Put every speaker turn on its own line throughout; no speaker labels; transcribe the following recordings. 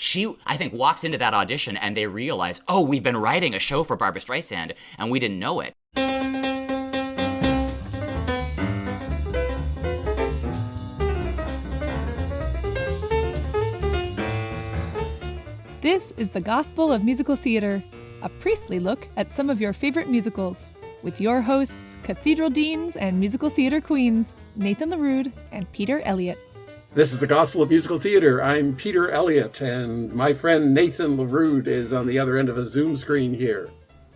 she, I think, walks into that audition and they realize, oh, we've been writing a show for Barbra Streisand and we didn't know it.
This is the Gospel of Musical Theater, a priestly look at some of your favorite musicals, with your hosts, Cathedral Deans and Musical Theater Queens, Nathan LaRude and Peter Elliott.
This is the Gospel of Musical Theater. I'm Peter Elliott, and my friend Nathan LaRude is on the other end of a Zoom screen here.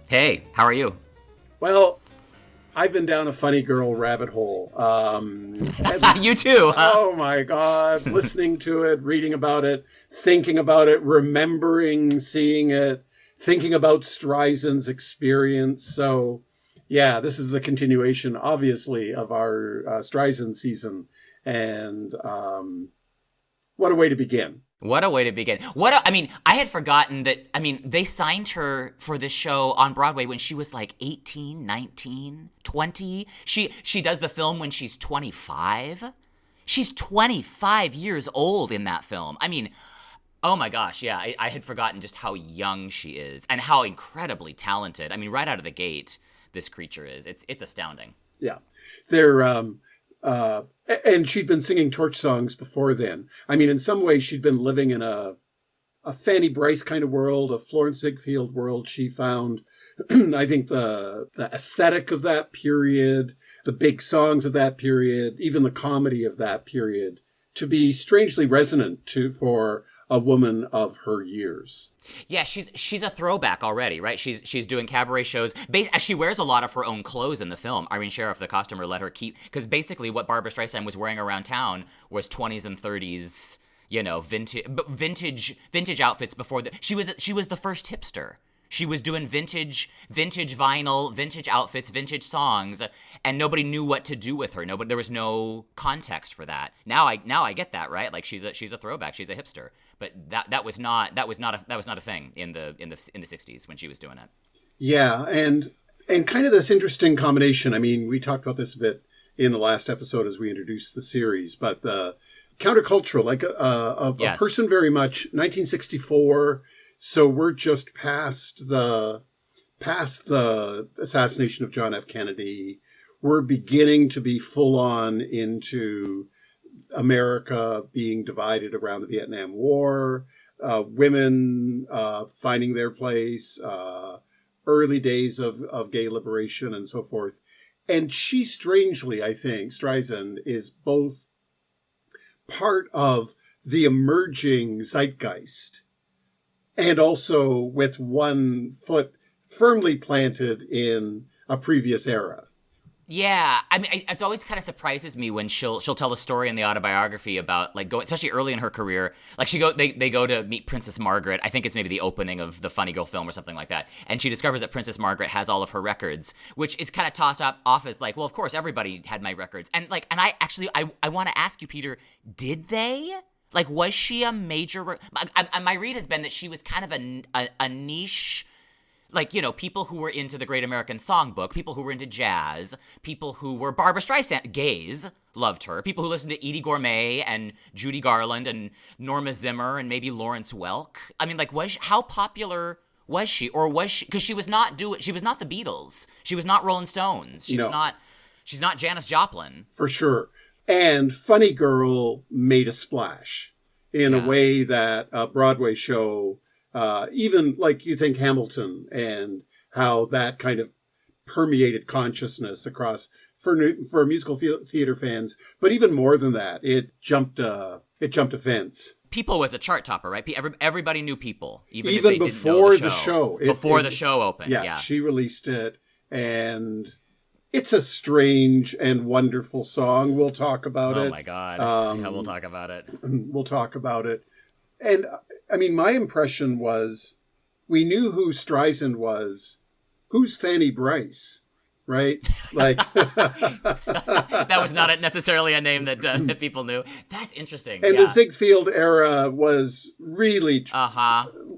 Hey, how are you?
Well, I've been down a funny girl rabbit hole.
You too, huh?
Oh my God. Listening to it, reading about it, thinking about it, remembering seeing it, thinking about Streisand's experience. So, yeah, this is the continuation, obviously, of our Streisand season. And what a way to begin.
What a way to begin. I had forgotten that, they signed her for this show on Broadway when she was like 18, 19, 20. She does the film when she's 25. She's 25 years old in that film. Oh my gosh, yeah, I had forgotten just how young she is and how incredibly talented. Right out of the gate, this creature is. It's astounding.
Yeah. They're... and she'd been singing torch songs before then. In some ways, she'd been living in a Fanny Brice kind of world, a Florence Ziegfeld world. She found, I think, the aesthetic of that period, the big songs of that period, even the comedy of that period, to be strangely resonant for a woman of her years.
Yeah, she's a throwback already, right? She's doing cabaret shows. She wears a lot of her own clothes in the film. Irene Sheriff, the costumer, let her keep, because basically what Barbra Streisand was wearing around town was 20s and 30s, vintage outfits before she was the first hipster. She was doing vintage vinyl, vintage outfits, vintage songs, and nobody knew what to do with her. There was no context for that. Now I get that, right? Like she's a throwback, she's a hipster. But that was not a thing in the 60s when she was doing it.
Yeah, and kind of this interesting combination. We talked about this a bit in the last episode as we introduced the series, but the countercultural, like a person very much 1964. So we're just past the assassination of John F. Kennedy. We're beginning to be full on into America being divided around the Vietnam War, women finding their place, early days of gay liberation and so forth. And she strangely, I think, Streisand is both part of the emerging zeitgeist and also with one foot firmly planted in a previous era.
Yeah, it always kind of surprises me when she'll tell a story in the autobiography about going, especially early in her career. Like they go to meet Princess Margaret. I think it's maybe the opening of the Funny Girl film or something like that. And she discovers that Princess Margaret has all of her records, which is kind of tossed off as like, well, of course everybody had my records. And I want to ask you, Peter, did they? Like, was she a major? My read has been that she was kind of a niche. Like, people who were into the Great American Songbook, people who were into jazz, people who were Barbra Streisand, gays, loved her, people who listened to Edie Gourmet and Judy Garland and Norma Zimmer and maybe Lawrence Welk. How popular was she? Or was she, because she was not the Beatles. She was not Rolling Stones. She's not Janis Joplin.
For sure. And Funny Girl made a splash in a way that a Broadway show... even like you think Hamilton and how that kind of permeated consciousness across for musical theater fans, but even more than that, it jumped a fence.
People was a chart topper, right? Everybody knew People, even if they
before
didn't know the show.
Before
the show opened. Yeah,
she released it, and it's a strange and wonderful song. We'll talk about it.
Oh my God! We'll talk about it.
We'll talk about it, and. My impression was we knew who Streisand was. Who's Fanny Brice, right? Like
that was not necessarily a name that people knew. That's interesting.
And the Ziegfeld era was really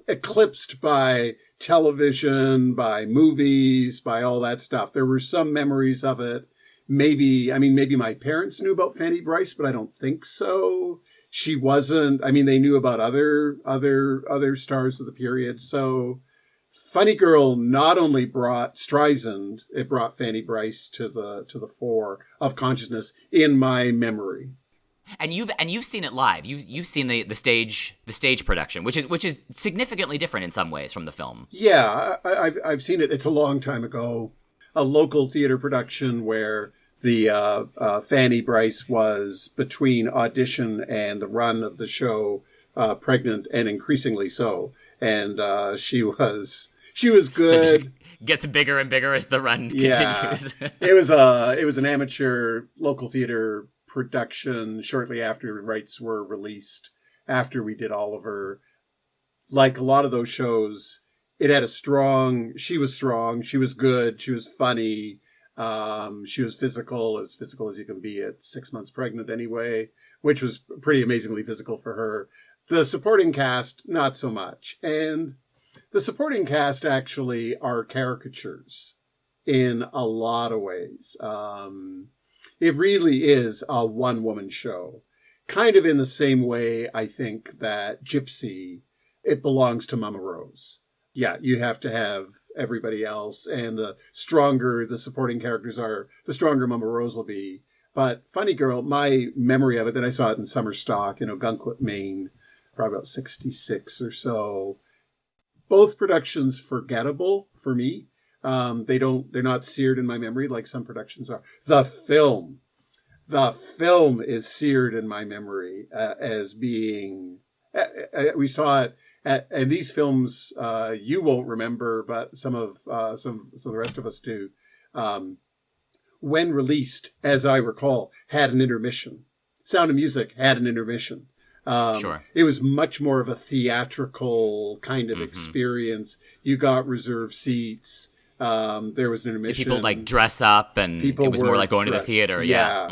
eclipsed by television, by movies, by all that stuff. There were some memories of it. Maybe my parents knew about Fanny Brice, but I don't think so. she wasn't. I mean, they knew about other stars of the period. So Funny Girl not only brought Streisand, it brought Fanny Brice to the fore of consciousness in my memory.
And you've seen it live. You've seen the stage production, which is significantly different in some ways from the film.
Yeah, I've seen it. It's a long time ago. A local theater production where the Fanny Brice was between audition and the run of the show, pregnant and increasingly so, and she was good.
So just gets bigger and bigger as the run continues.
It was an amateur local theater production shortly after rights were released, after we did Oliver. Like a lot of those shows, it had she was strong, she was good, she was funny, she was physical as you can be at 6 months pregnant anyway, which was pretty amazingly physical for her. The supporting cast, not so much. And the supporting cast actually are caricatures in a lot of ways. It really is a one-woman show. Kind of in the same way, I think, that Gypsy, it belongs to Mama Rose. Yeah, you have to have everybody else, and the stronger the supporting characters are, the stronger Mama Rose will be. But Funny Girl, my memory of it, then I saw it in summer stock, Gunquit, Maine, probably about 66 or so. Both productions forgettable for me. They're not seared in my memory like some productions are. The film is seared in my memory as being. We saw it and these films you won't remember, but some of the rest of us do. When released, as I recall, had an intermission. Sound of Music had an intermission.
Sure.
It was much more of a theatrical kind of experience. You got reserved seats. There was an intermission.
People like dress up, and it was more like going to the theater.
Yeah.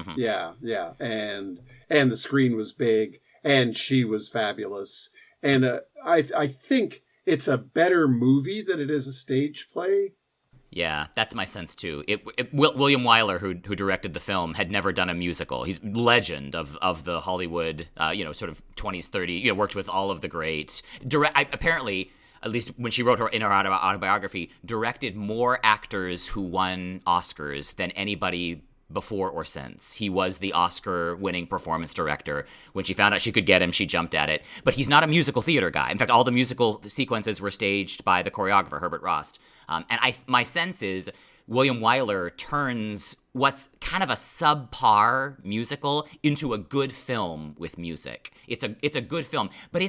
And the screen was big, and she was fabulous. And I think it's a better movie than it is a stage play.
Yeah, that's my sense too. William Wyler, who directed the film, had never done a musical. He's legend of the Hollywood, sort of 20s, 30s. Worked with all of the greats. Apparently, at least when she wrote in her autobiography, directed more actors who won Oscars than anybody before or since. He was the Oscar-winning performance director. When she found out she could get him, she jumped at it. But he's not a musical theater guy. In fact, all the musical sequences were staged by the choreographer, Herbert Rost. My sense is William Wyler turns what's kind of a subpar musical into a good film with music. It's a good film, but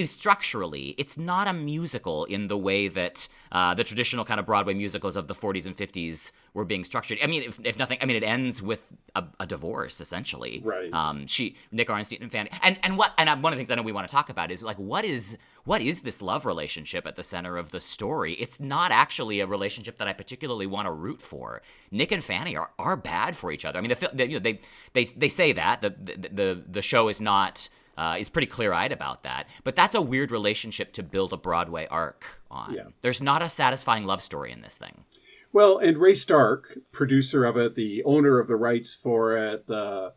structurally, it's not a musical in the way that the traditional kind of Broadway musicals of the 40s and 50s were being structured. I mean, if nothing, it ends with a divorce, essentially.
Right.
Nick Arnstein Fanny, and one of the things I know we want to talk about is like, what is this love relationship at the center of the story? It's not actually a relationship that I particularly want to root for. Nick and Fanny are bad for each other. I mean, they say that the show is not. Is pretty clear-eyed about that. But that's a weird relationship to build a Broadway arc on. Yeah. There's not a satisfying love story in this thing.
Well, and Ray Stark, producer of it, the owner of the rights for it,
the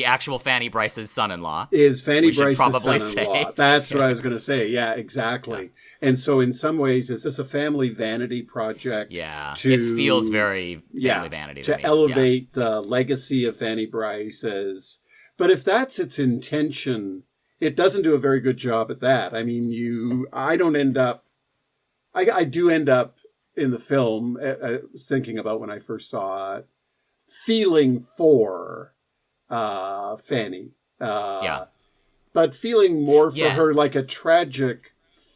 actual Fanny Brice's son-in-law.
Is Fanny Brice's son-in-law. That's what I was going to say. Yeah, exactly. Yeah. And so in some ways, is this a family vanity project?
Yeah, it feels very family vanity to me.
To elevate the legacy of Fanny Brice as... But if that's its intention, it doesn't do a very good job at that. I mean, I do end up in the film, thinking about when I first saw it, feeling for Fanny. But feeling more for her like a tragic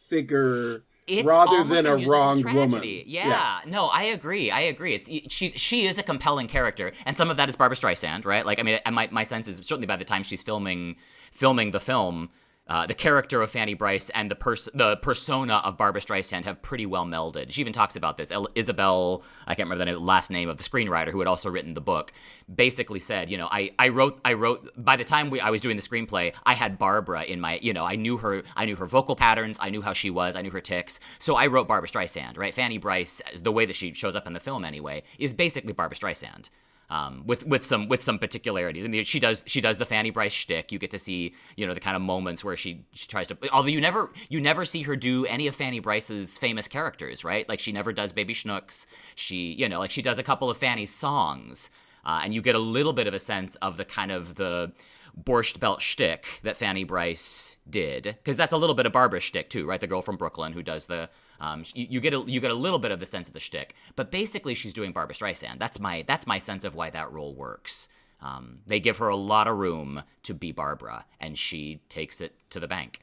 figure rather than a wronged woman.
Yeah. No, I agree. She is a compelling character, and some of that is Barbra Streisand, right? Like, I mean, my sense is certainly by the time she's filming the film, the character of Fanny Brice and the persona of Barbra Streisand have pretty well melded. She even talks about this. Isabel, I can't remember the last name of the screenwriter who had also written the book, basically said, I wrote by the time I was doing the screenplay, I had Barbra in my, I knew her vocal patterns, I knew how she was, I knew her tics. So I wrote Barbra Streisand, right? Fanny Brice, the way that she shows up in the film anyway, is basically Barbra Streisand. with some particularities. And she does the Fanny Brice shtick. You get to see, the kind of moments where she tries to. Although you never see her do any of Fanny Brice's famous characters, right? Like she never does Baby Schnooks. She she does a couple of Fanny's songs, and you get a little bit of a sense of the kind of the Borscht Belt shtick that Fanny Brice did, because that's a little bit of Barbara's shtick too, right? The girl from Brooklyn who does the. You get a little bit of the sense of the shtick, but basically she's doing Barbra Streisand. That's my sense of why that role works. They give her a lot of room to be Barbra, and she takes it to the bank.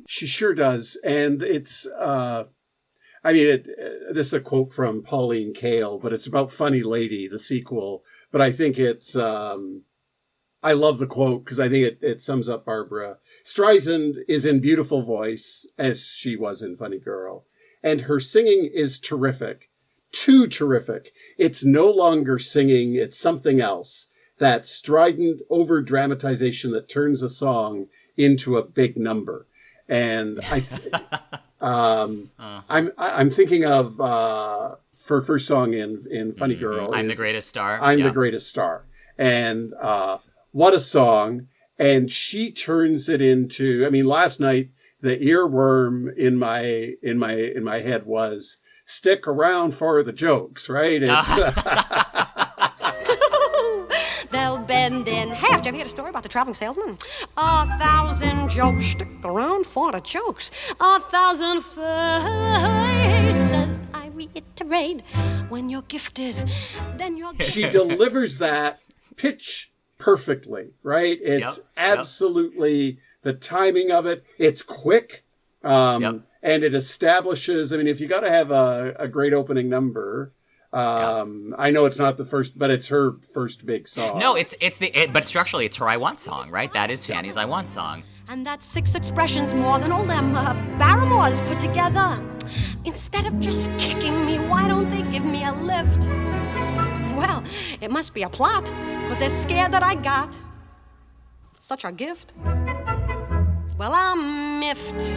She sure does, and it's. This is a quote from Pauline Kael, but it's about Funny Lady, the sequel. But I think it's. I love the quote because I think it sums up Barbra. Streisand is in beautiful voice, as she was in Funny Girl. And her singing is terrific. Too terrific. It's no longer singing, it's something else. That strident over-dramatization that turns a song into a big number. And I'm thinking of her first song in Funny Girl.
I'm the Greatest Star.
I'm the Greatest Star. And what a song. And she turns it into, last night, the earworm in my head was stick around for the jokes, right?
They'll bend in half. Did you ever hear the story about the traveling salesman? 1,000 jokes, stick around for the jokes. 1,000 faces, I reiterate. When you're gifted, then you're gifted.
She delivers that pitch perfectly, right? It's absolutely the timing of it. It's quick, and it establishes. If you got to have a great opening number, I know it's not the first, but it's her first big song.
No, but structurally, it's her "I Want" song, right? That is Fanny's "I Want" song.
And that's 6 expressions more than all them paramours put together. Instead of just kicking me, why don't they give me a lift? Well, it must be a plot, because they're scared that I got such a gift. Well, I'm miffed,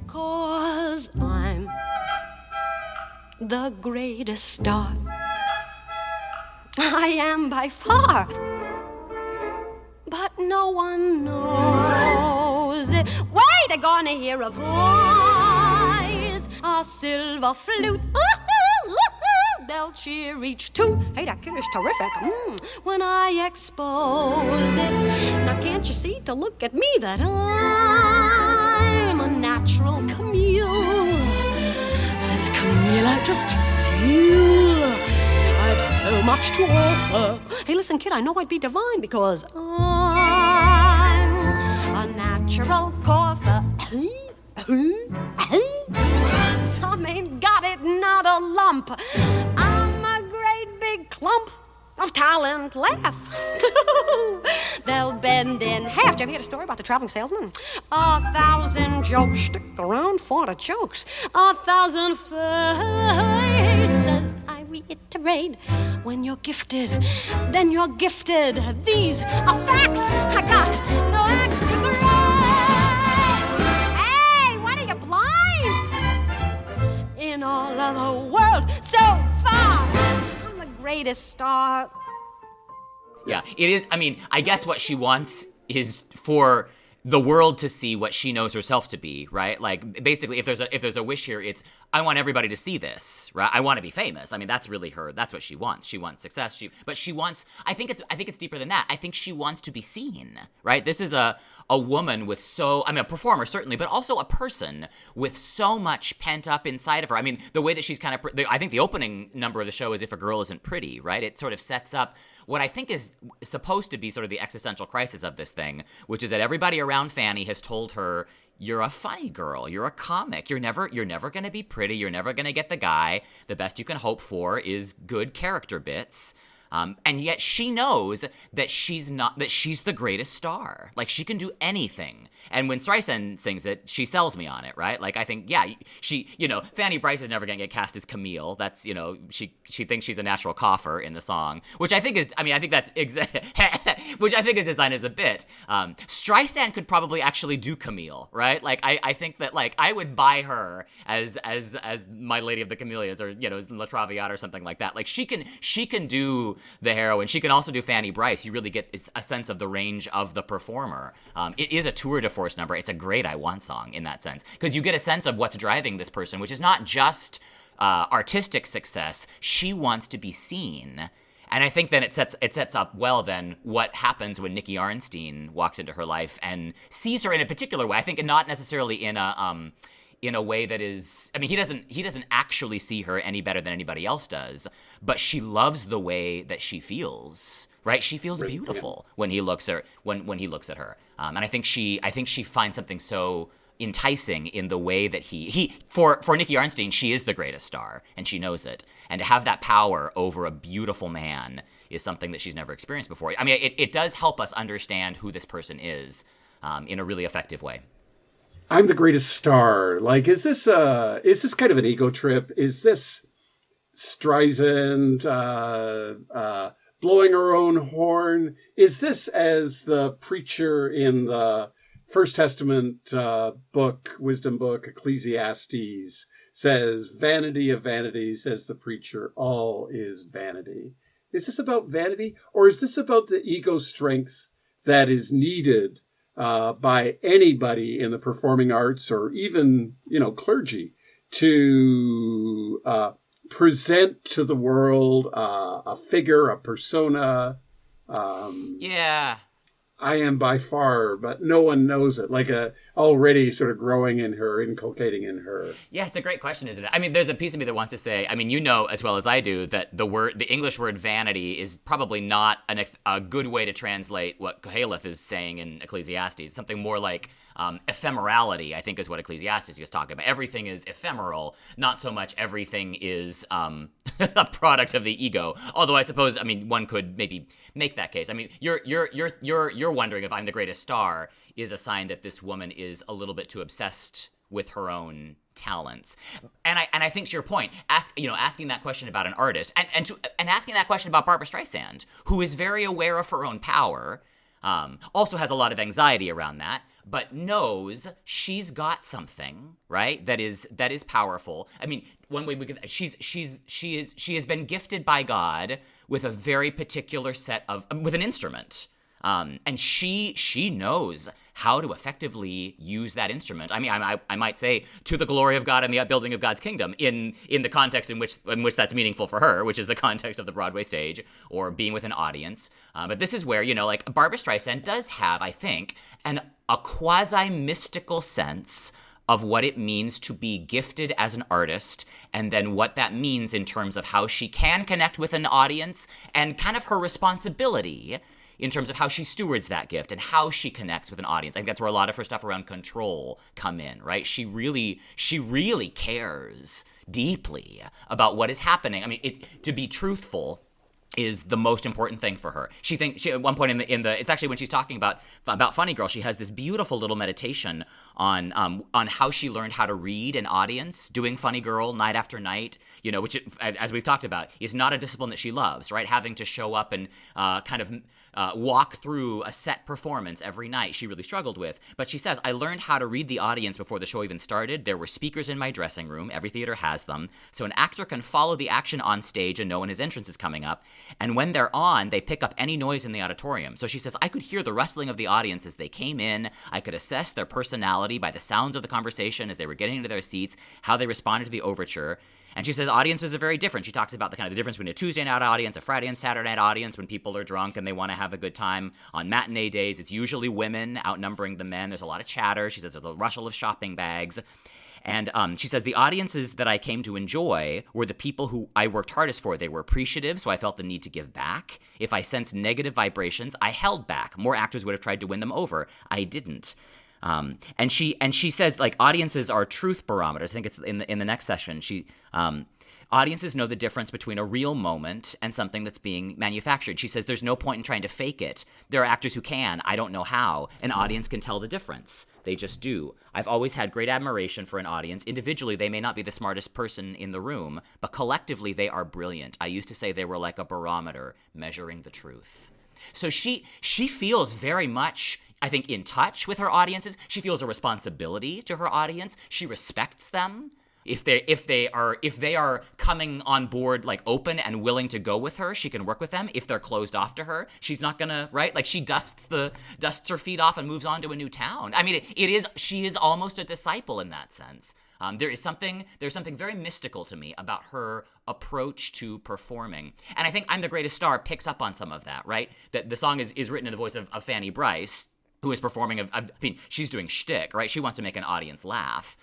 'cause I'm the greatest star. I am by far, but no one knows it. Wait, they're gonna hear a voice, a silver flute. They'll cheer each toot. Hey, that kid is terrific. When I expose it. Now can't you see to look at me that I'm a natural Camille? As Camille, I just feel I've so much to offer. Hey, listen, kid, I know I'd be divine because I'm a natural cougher. Some ain't got it, not a lump. I'm a great big clump of talent. Laugh. They'll bend in half. Did you ever hear the story about the traveling salesman? 1,000 jokes, stick around for the jokes. 1,000 faces, I reiterate. When you're gifted, then you're gifted. These are facts. I got no extra. Hey, what are you, blind? In all of the world so far, I'm the greatest star.
Yeah, it is. I guess what she wants is for the world to see what she knows herself to be, right? Like, basically, if there's a wish here, it's I want everybody to see this, right? I want to be famous. That's really her. That's what she wants. She wants success. But she wants. I think it's deeper than that. I think she wants to be seen, right? This is a woman with a performer certainly, but also a person with so much pent up inside of her. The way that she's kind of. I think the opening number of the show is "If a Girl Isn't Pretty," right? It sort of sets up what I think is supposed to be sort of the existential crisis of this thing, which is that everybody around Fanny has told her, you're a funny girl, you're a comic, you're never going to be pretty, you're never going to get the guy. The best you can hope for is good character bits. And yet she knows that she's the greatest star. Like, she can do anything. And when Streisand sings it, she sells me on it, right? Like, I think, Fanny Brice is never going to get cast as Camille. That's, she thinks she's a natural cougher in the song, which I think is, which I think is designed as a bit. Streisand could probably actually do Camille, right? Like, I think that, like, I would buy her as My Lady of the Camellias or, La Traviata or something like that. Like, she can do the heroine. She can also do Fanny Brice. You really get a sense of the range of the performer. It is a tour de force number. It's a great I Want song in that sense, because you get a sense of what's driving this person, which is not just artistic success. She wants to be seen. And I think then it sets up well then what happens when Nicky Arnstein walks into her life and sees her in a particular way. I think not necessarily in a way that is, I mean, he doesn't actually see her any better than anybody else does, but she loves the way that she feels, right? She feels beautiful when he looks at her. And I think she finds something so enticing in the way that for Nicky Arnstein, she is the greatest star, and she knows it. And to have that power over a beautiful man is something that she's never experienced before. I mean, it does help us understand who this person is in a really effective way.
I'm the greatest star. Like, is this kind of an ego trip? Is this Streisand blowing her own horn? Is this, as the preacher in the First Testament wisdom book, Ecclesiastes, says, vanity of vanities, says the preacher, all is vanity. Is this about vanity? Or is this about the ego strength that is needed by anybody in the performing arts or even, clergy to present to the world a figure, a persona? I am by far, but no one knows it. Like already sort of growing in her, inculcating in her.
Yeah, it's a great question, isn't it? I mean, there's a piece of me that wants to say, I mean, you know as well as I do that the English word vanity is probably not a good way to translate what Koheleth is saying in Ecclesiastes. Something more like ephemerality, I think, is what Ecclesiastes is talking about. Everything is ephemeral, not so much everything is a product of the ego. Although I suppose, I mean, one could maybe make that case. I mean, you're wondering if I'm the greatest star is a sign that this woman is a little bit too obsessed with her own talents. And I think to your point, asking that question about an artist and asking that question about Barbra Streisand, who is very aware of her own power, also has a lot of anxiety around that, but knows she's got something, right? That is powerful. I mean, one way we could, she has been gifted by God with a very particular with an instrument. And she knows how to effectively use that instrument. I mean, I might say to the glory of God and the upbuilding of God's kingdom in the context in which that's meaningful for her, which is the context of the Broadway stage or being with an audience. But this is where, like Barbra Streisand does have, I think, a quasi-mystical sense of what it means to be gifted as an artist, and then what that means in terms of how she can connect with an audience and kind of her responsibility in terms of how she stewards that gift and how she connects with an audience. I think that's where a lot of her stuff around control come in, right? She really cares deeply about what is happening. I mean, to be truthful is the most important thing for her. She at one point in the it's actually when she's talking about Funny Girl, she has this beautiful little meditation on how she learned how to read an audience doing Funny Girl night after night, which as we've talked about is not a discipline that she loves, right? Having to show up and kind of walk through a set performance every night she really struggled with. But she says, I learned how to read the audience before the show even started. There were speakers in my dressing room. Every theater has them. So an actor can follow the action on stage and know when his entrance is coming up. And when they're on, they pick up any noise in the auditorium. So she says, I could hear the rustling of the audience as they came in. I could assess their personality by the sounds of the conversation as they were getting into their seats, how they responded to the overture. And she says audiences are very different. She talks about the difference between a Tuesday night audience, a Friday and Saturday night audience when people are drunk and they want to have a good time. On matinee days, it's usually women outnumbering the men. There's a lot of chatter. She says there's a rustle of shopping bags. And she says the audiences that I came to enjoy were the people who I worked hardest for. They were appreciative, so I felt the need to give back. If I sensed negative vibrations, I held back. More actors would have tried to win them over. I didn't. And she says, like, audiences are truth barometers. I think it's in the next session. Audiences know the difference between a real moment and something that's being manufactured. She says there's no point in trying to fake it. There are actors who can. I don't know how. An audience can tell the difference. They just do. I've always had great admiration for an audience. Individually, they may not be the smartest person in the room, but collectively, they are brilliant. I used to say they were like a barometer measuring the truth. So she feels very much, I think, in touch with her audiences. She feels a responsibility to her audience. She respects them. If they are coming on board like open and willing to go with her, she can work with them. If they're closed off to her, she's not gonna, right? Like she dusts her feet off and moves on to a new town. I mean, she is almost a disciple in that sense. There's something very mystical to me about her approach to performing. And I think I'm the Greatest Star picks up on some of that, right? That the song is written in the voice of Fanny Brice, who is performing, I mean, she's doing shtick, right? She wants to make an audience laugh.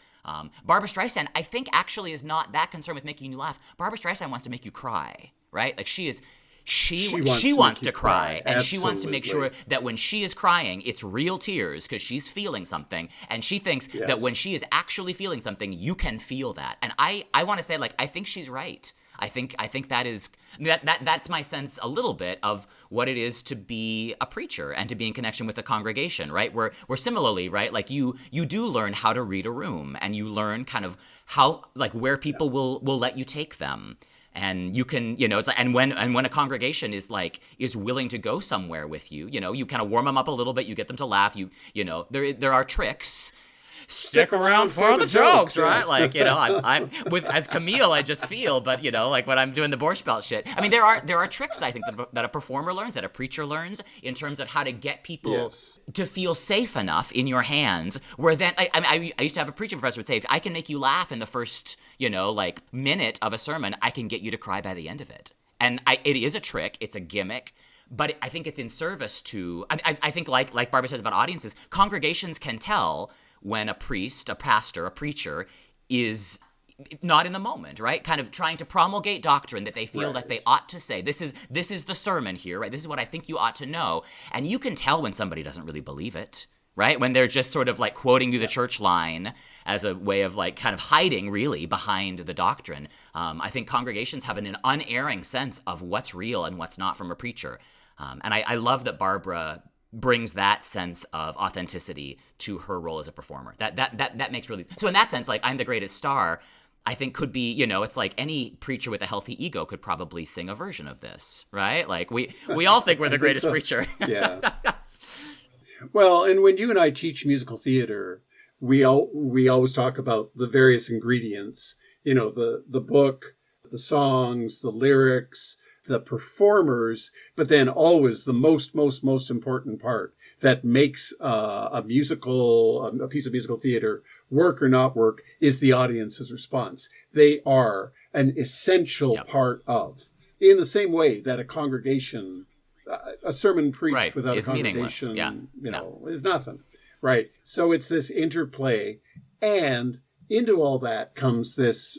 Barbra Streisand, I think, actually is not that concerned with making you laugh. Barbra Streisand wants to make you cry, right? Like she wants to cry, and she wants to make sure that when she is crying, it's real tears because she's feeling something, and she thinks that when she is actually feeling something, you can feel that. And I want to say, like, I think she's right. I think that's my sense a little bit of what it is to be a preacher and to be in connection with a congregation, right? Where similarly, right, like you do learn how to read a room, and you learn kind of how, like, where people will let you take them. And you can, it's like, and when a congregation is willing to go somewhere with you, you kind of warm them up a little bit, you get them to laugh, there are tricks. Stick around for the jokes, right? Like, I'm with, as Camille, I just feel, but like when I'm doing the Borscht Belt shit. I mean, there are tricks I think that a performer learns, that a preacher learns, in terms of how to get people to feel safe enough in your hands. Where then, I used to have a preaching professor who would say, if I can make you laugh in the first, minute of a sermon, I can get you to cry by the end of it. And it is a trick, it's a gimmick. But I think it's in service to, I think like Barbara says about audiences, congregations can tell when a priest, a pastor, a preacher is not in the moment, right? Kind of trying to promulgate doctrine that they feel that they ought to say. This is the sermon here, right? This is what I think you ought to know. And you can tell when somebody doesn't really believe it, right? When they're just sort of like quoting you the church line as a way of like kind of hiding really behind the doctrine. I think congregations have an unerring sense of what's real and what's not from a preacher. And I love that Barbara brings that sense of authenticity to her role as a performer. That makes really, so in that sense, like I'm the Greatest Star, I think could be, it's like any preacher with a healthy ego could probably sing a version of this, right? Like we all think we're the greatest preacher.
Yeah. Well, and when you and I teach musical theater, we always talk about the various ingredients, the book, the songs, the lyrics, the performers, but then always the most important part that makes a piece of musical theater work or not work is the audience's response. They are an essential part of, in the same way that a congregation, a sermon preached without a congregation, is nothing, right? So it's this interplay, and into all that comes this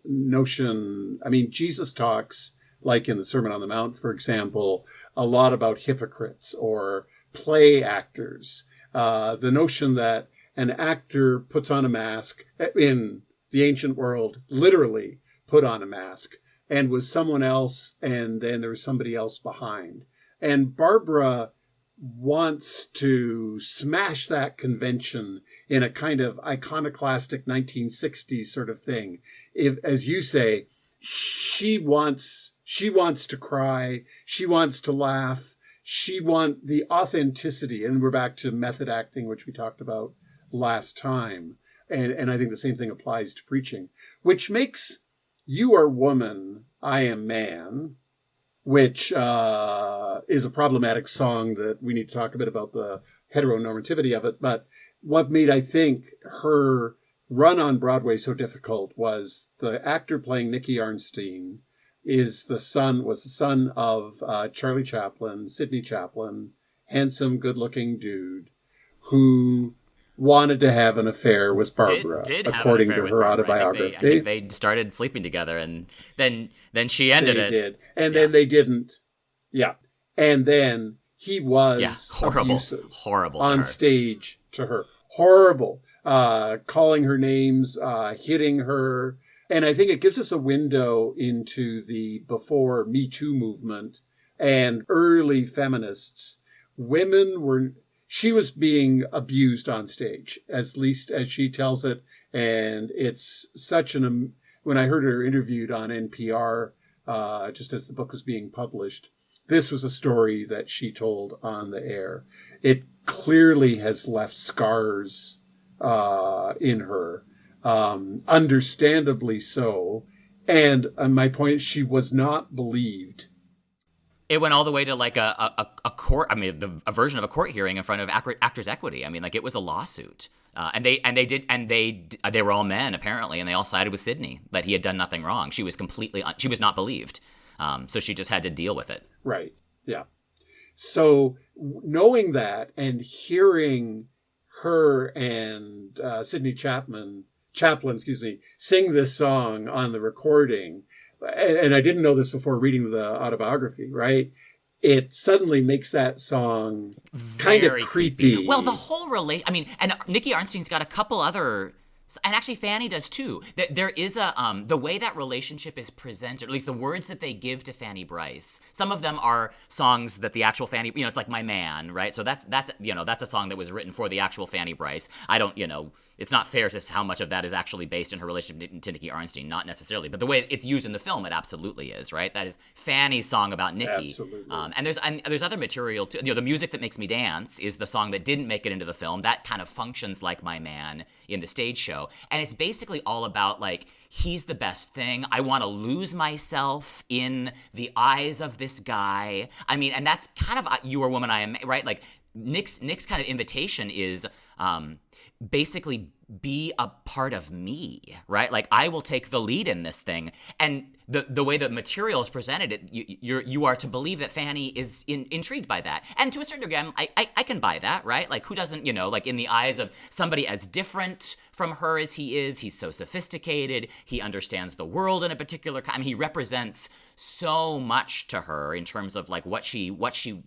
notion. I mean, Jesus talks, like in the Sermon on the Mount, for example, a lot about hypocrites or play actors. The notion that an actor puts on a mask, in the ancient world, literally put on a mask, and was someone else, and then there was somebody else behind. And Barbara wants to smash that convention in a kind of iconoclastic 1960s sort of thing. If, as you say, she wants to cry. She wants to laugh. She wants the authenticity. And we're back to method acting, which we talked about last time. And I think the same thing applies to preaching, which makes You Are Woman, I Am Man, which is a problematic song that we need to talk a bit about the heteronormativity of it. But what made, I think, her run on Broadway so difficult was the actor playing Nicky Arnstein was the son of Charlie Chaplin, Sidney Chaplin, handsome, good-looking dude who wanted to have an affair with Barbara, according to her autobiography.
I think they started sleeping together, and then she ended it.
Did. And then they didn't. Yeah. And then he was
horrible
on stage to her. Horrible. Calling her names, hitting her. And I think it gives us a window into the before Me Too movement and early feminists. She was being abused on stage, at least as she tells it. And it's such when I heard her interviewed on NPR, just as the book was being published, this was a story that she told on the air. It clearly has left scars in her. understandably so. And my point is, she was not believed.
It went all the way to like a court. I mean, a version of a court hearing in front of Actors Equity. I mean, like it was a lawsuit, they were all men apparently, and they all sided with Sidney that he had done nothing wrong. She was she was not believed, so she just had to deal with it.
Right. Yeah. So knowing that and hearing her and Sidney Chaplin, sing this song on the recording. And I didn't know this before reading the autobiography, right? It suddenly makes that song kind of creepy.
Well, the whole relation, I mean, and Nicky Arnstein's got a couple other, and actually Fanny does too. There is the way that relationship is presented, or at least the words that they give to Fanny Brice. Some of them are songs that the actual Fanny, it's like My Man, right? So that's a song that was written for the actual Fanny Brice. I don't, it's not fair to how much of that is actually based in her relationship to Nicky Arnstein, not necessarily. But the way it's used in the film, it absolutely is, right? That is Fanny's song about Nicky.
Absolutely.
And there's other material too. The Music That Makes Me Dance is the song that didn't make it into the film. That kind of functions like My Man in the stage show. And it's basically all about like, he's the best thing. I want to lose myself in the eyes of this guy. I mean, and that's kind of You Are Woman, I Am, right? Like Nick's kind of invitation is basically be a part of me, right? Like I will take the lead in this thing. And the way the material is presented, you are to believe that Fanny is intrigued by that. And to a certain degree, I can buy that, right? Like who doesn't, like in the eyes of somebody as different from her as he is, he's so sophisticated, he understands the world in a particular kind. I mean, he represents so much to her in terms of like what she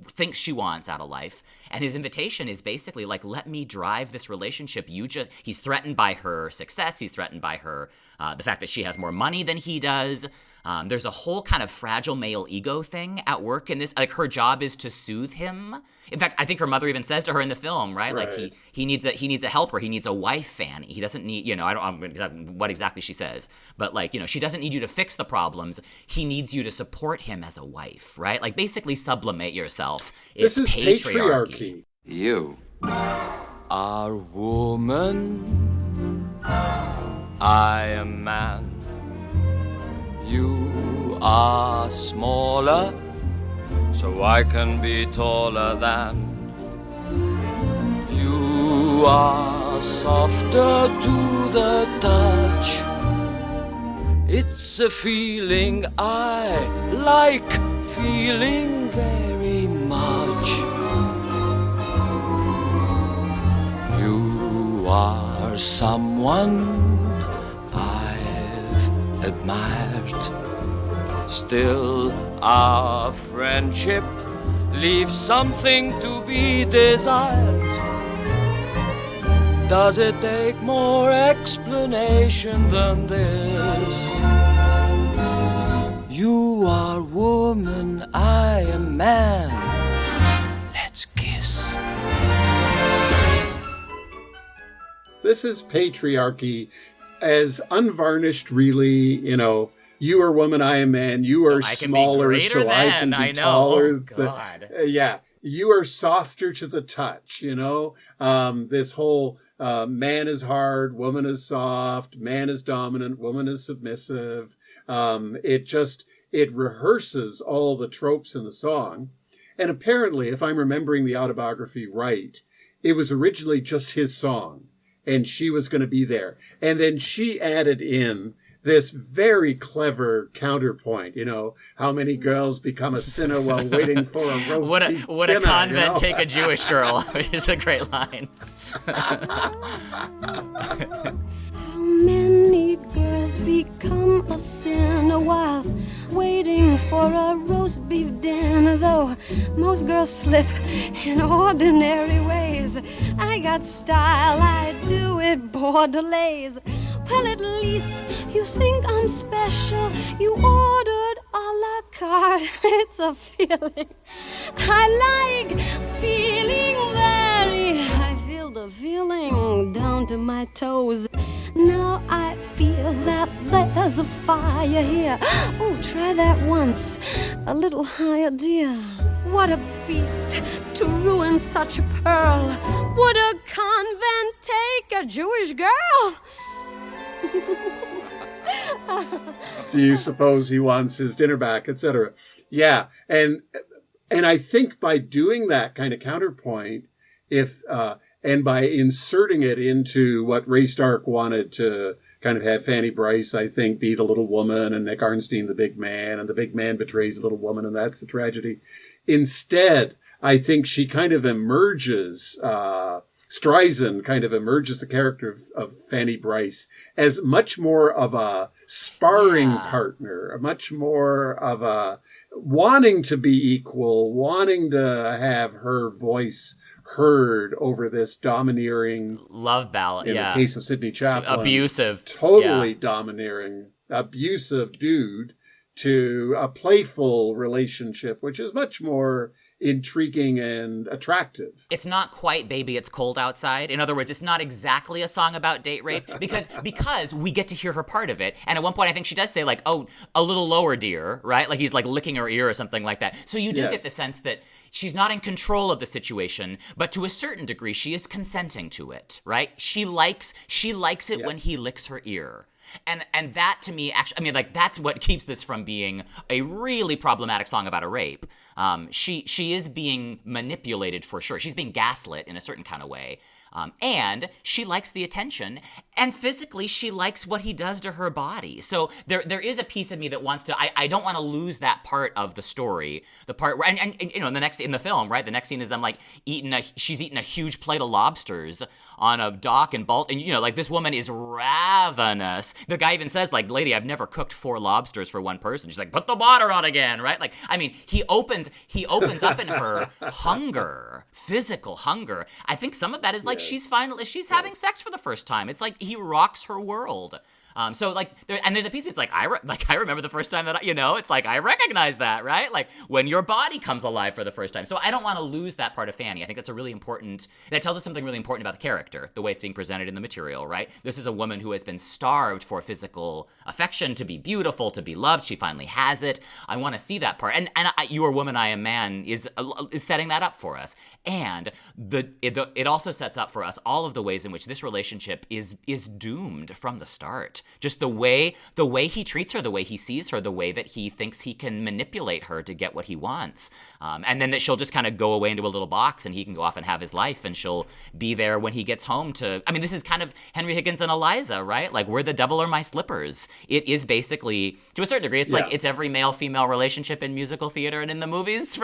thinks she wants out of life. And his invitation is basically like, let me drive this relationship. He's threatened by her success. He's threatened by her, the fact that she has more money than he does. There's a whole kind of fragile male ego thing at work in this. Like her job is to soothe him. In fact, I think her mother even says to her in the film, right? Like he needs a helper. He needs a wife, Fanny. He doesn't need, I don't what exactly she says, but like, she doesn't need you to fix the problems. He needs you to support him as a wife, right? Like basically sublimate yourself.
This is patriarchy.
You are woman, I am man. You are smaller, so I can be taller than. You are softer to the touch. It's a feeling I like feeling very much. You are someone I've admired. Still, our friendship leaves something to be desired. Does it take more explanation than this? You are woman, I am man. Let's kiss.
This is patriarchy as unvarnished, really, you are woman, I am man. You are smaller, so I can be taller.
Oh, God.
Yeah, you are softer to the touch, This whole man is hard, woman is soft, man is dominant, woman is submissive. It rehearses all the tropes in the song. And apparently, if I'm remembering the autobiography right, it was originally just his song, and she was going to be there. And then she added in this very clever counterpoint, how many girls become a sinner while waiting for a roast beef
would
dinner,
a convent take a Jewish girl, which is a great line.
How many girls become a sinner while waiting for a roast beef dinner? Though most girls slip in ordinary ways, I got style, I do it Bordelaise. Well, at least you think I'm special. You ordered a la carte. It's a feeling I like, feeling very. I feel the feeling down to my toes. Now I feel that there's a fire here. Oh, try that once, a little higher, dear. What a beast to ruin such a pearl. Would a convent take a Jewish girl?
Do you suppose he wants his dinner back, etc.? Yeah, and I think by doing that kind of counterpoint, if and by inserting it into what Ray Stark wanted to kind of have Fanny Brice, I think, be the little woman and Nick Arnstein the big man, and the big man betrays the little woman, and that's the tragedy. Instead, I think she kind of emerges, Streisand kind of emerges the character of Fanny Brice as much more of a sparring partner, much more of a wanting to be equal, wanting to have her voice heard over this domineering
love ballad.
In the case of Sidney Chaplin,
abusive,
totally domineering, abusive dude to a playful relationship, which is much more intriguing and attractive.
It's not quite Baby It's Cold Outside. In other words, it's not exactly a song about date rape because we get to hear her part of it. And at one point I think she does say like, oh, a little lower, dear, right? Like he's like licking her ear or something like that. So you do get the sense that she's not in control of the situation, but to a certain degree she is consenting to it, right? She likes it when he licks her ear. And that to me, actually, I mean, like that's what keeps this from being a really problematic song about a rape. She is being manipulated for sure. She's being gaslit in a certain kind of way. And she likes the attention, and physically she likes what he does to her body. So there is a piece of me that wants to, I don't want to lose that part of the story, the part where, and you know, in the film, right, the next scene is them like she's eating a huge plate of lobsters on a dock in Baltimore, and you know, like this woman is ravenous. The guy even says like, lady, I've never cooked 4 lobsters for one person. She's like, put the water on again, right? Like, I mean, he opens up in her hunger, physical hunger. I think some of that is like, she's having sex for the first time. It's like he rocks her world. So like, there's a piece of me, it's like, I remember the first time that, it's like, I recognize that, right? Like when your body comes alive for the first time. So I don't want to lose that part of Fanny. I think that's that tells us something really important about the character, the way it's being presented in the material, right? This is a woman who has been starved for physical affection, to be beautiful, to be loved. She finally has it. I want to see that part. And You Are Woman, I Am Man is setting that up for us. And it also sets up for us all of the ways in which this relationship is doomed from the start. Just the way he treats her, the way he sees her, the way that he thinks he can manipulate her to get what he wants. And then that she'll just kind of go away into a little box and he can go off and have his life, and she'll be there when he gets home this is kind of Henry Higgins and Eliza, right? Like, Where the Devil Are My Slippers. It is basically, to a certain degree, it's like, it's every male-female relationship in musical theater and in the movies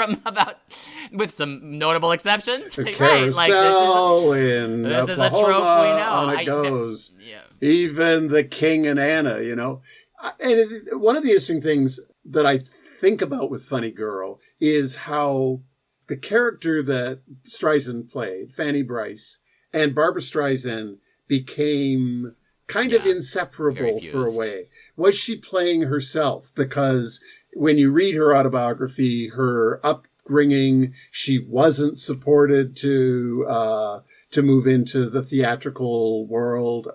with some notable exceptions.
The
right?
Carousel
this is a trope we know.
On it goes. Even the King and Anna, And one of the interesting things that I think about with Funny Girl is how the character that Streisand played, Fanny Brice, and Barbra Streisand became kind of inseparable for a way. Was she playing herself? Because when you read her autobiography, her upbringing, she wasn't supported to move into the theatrical world.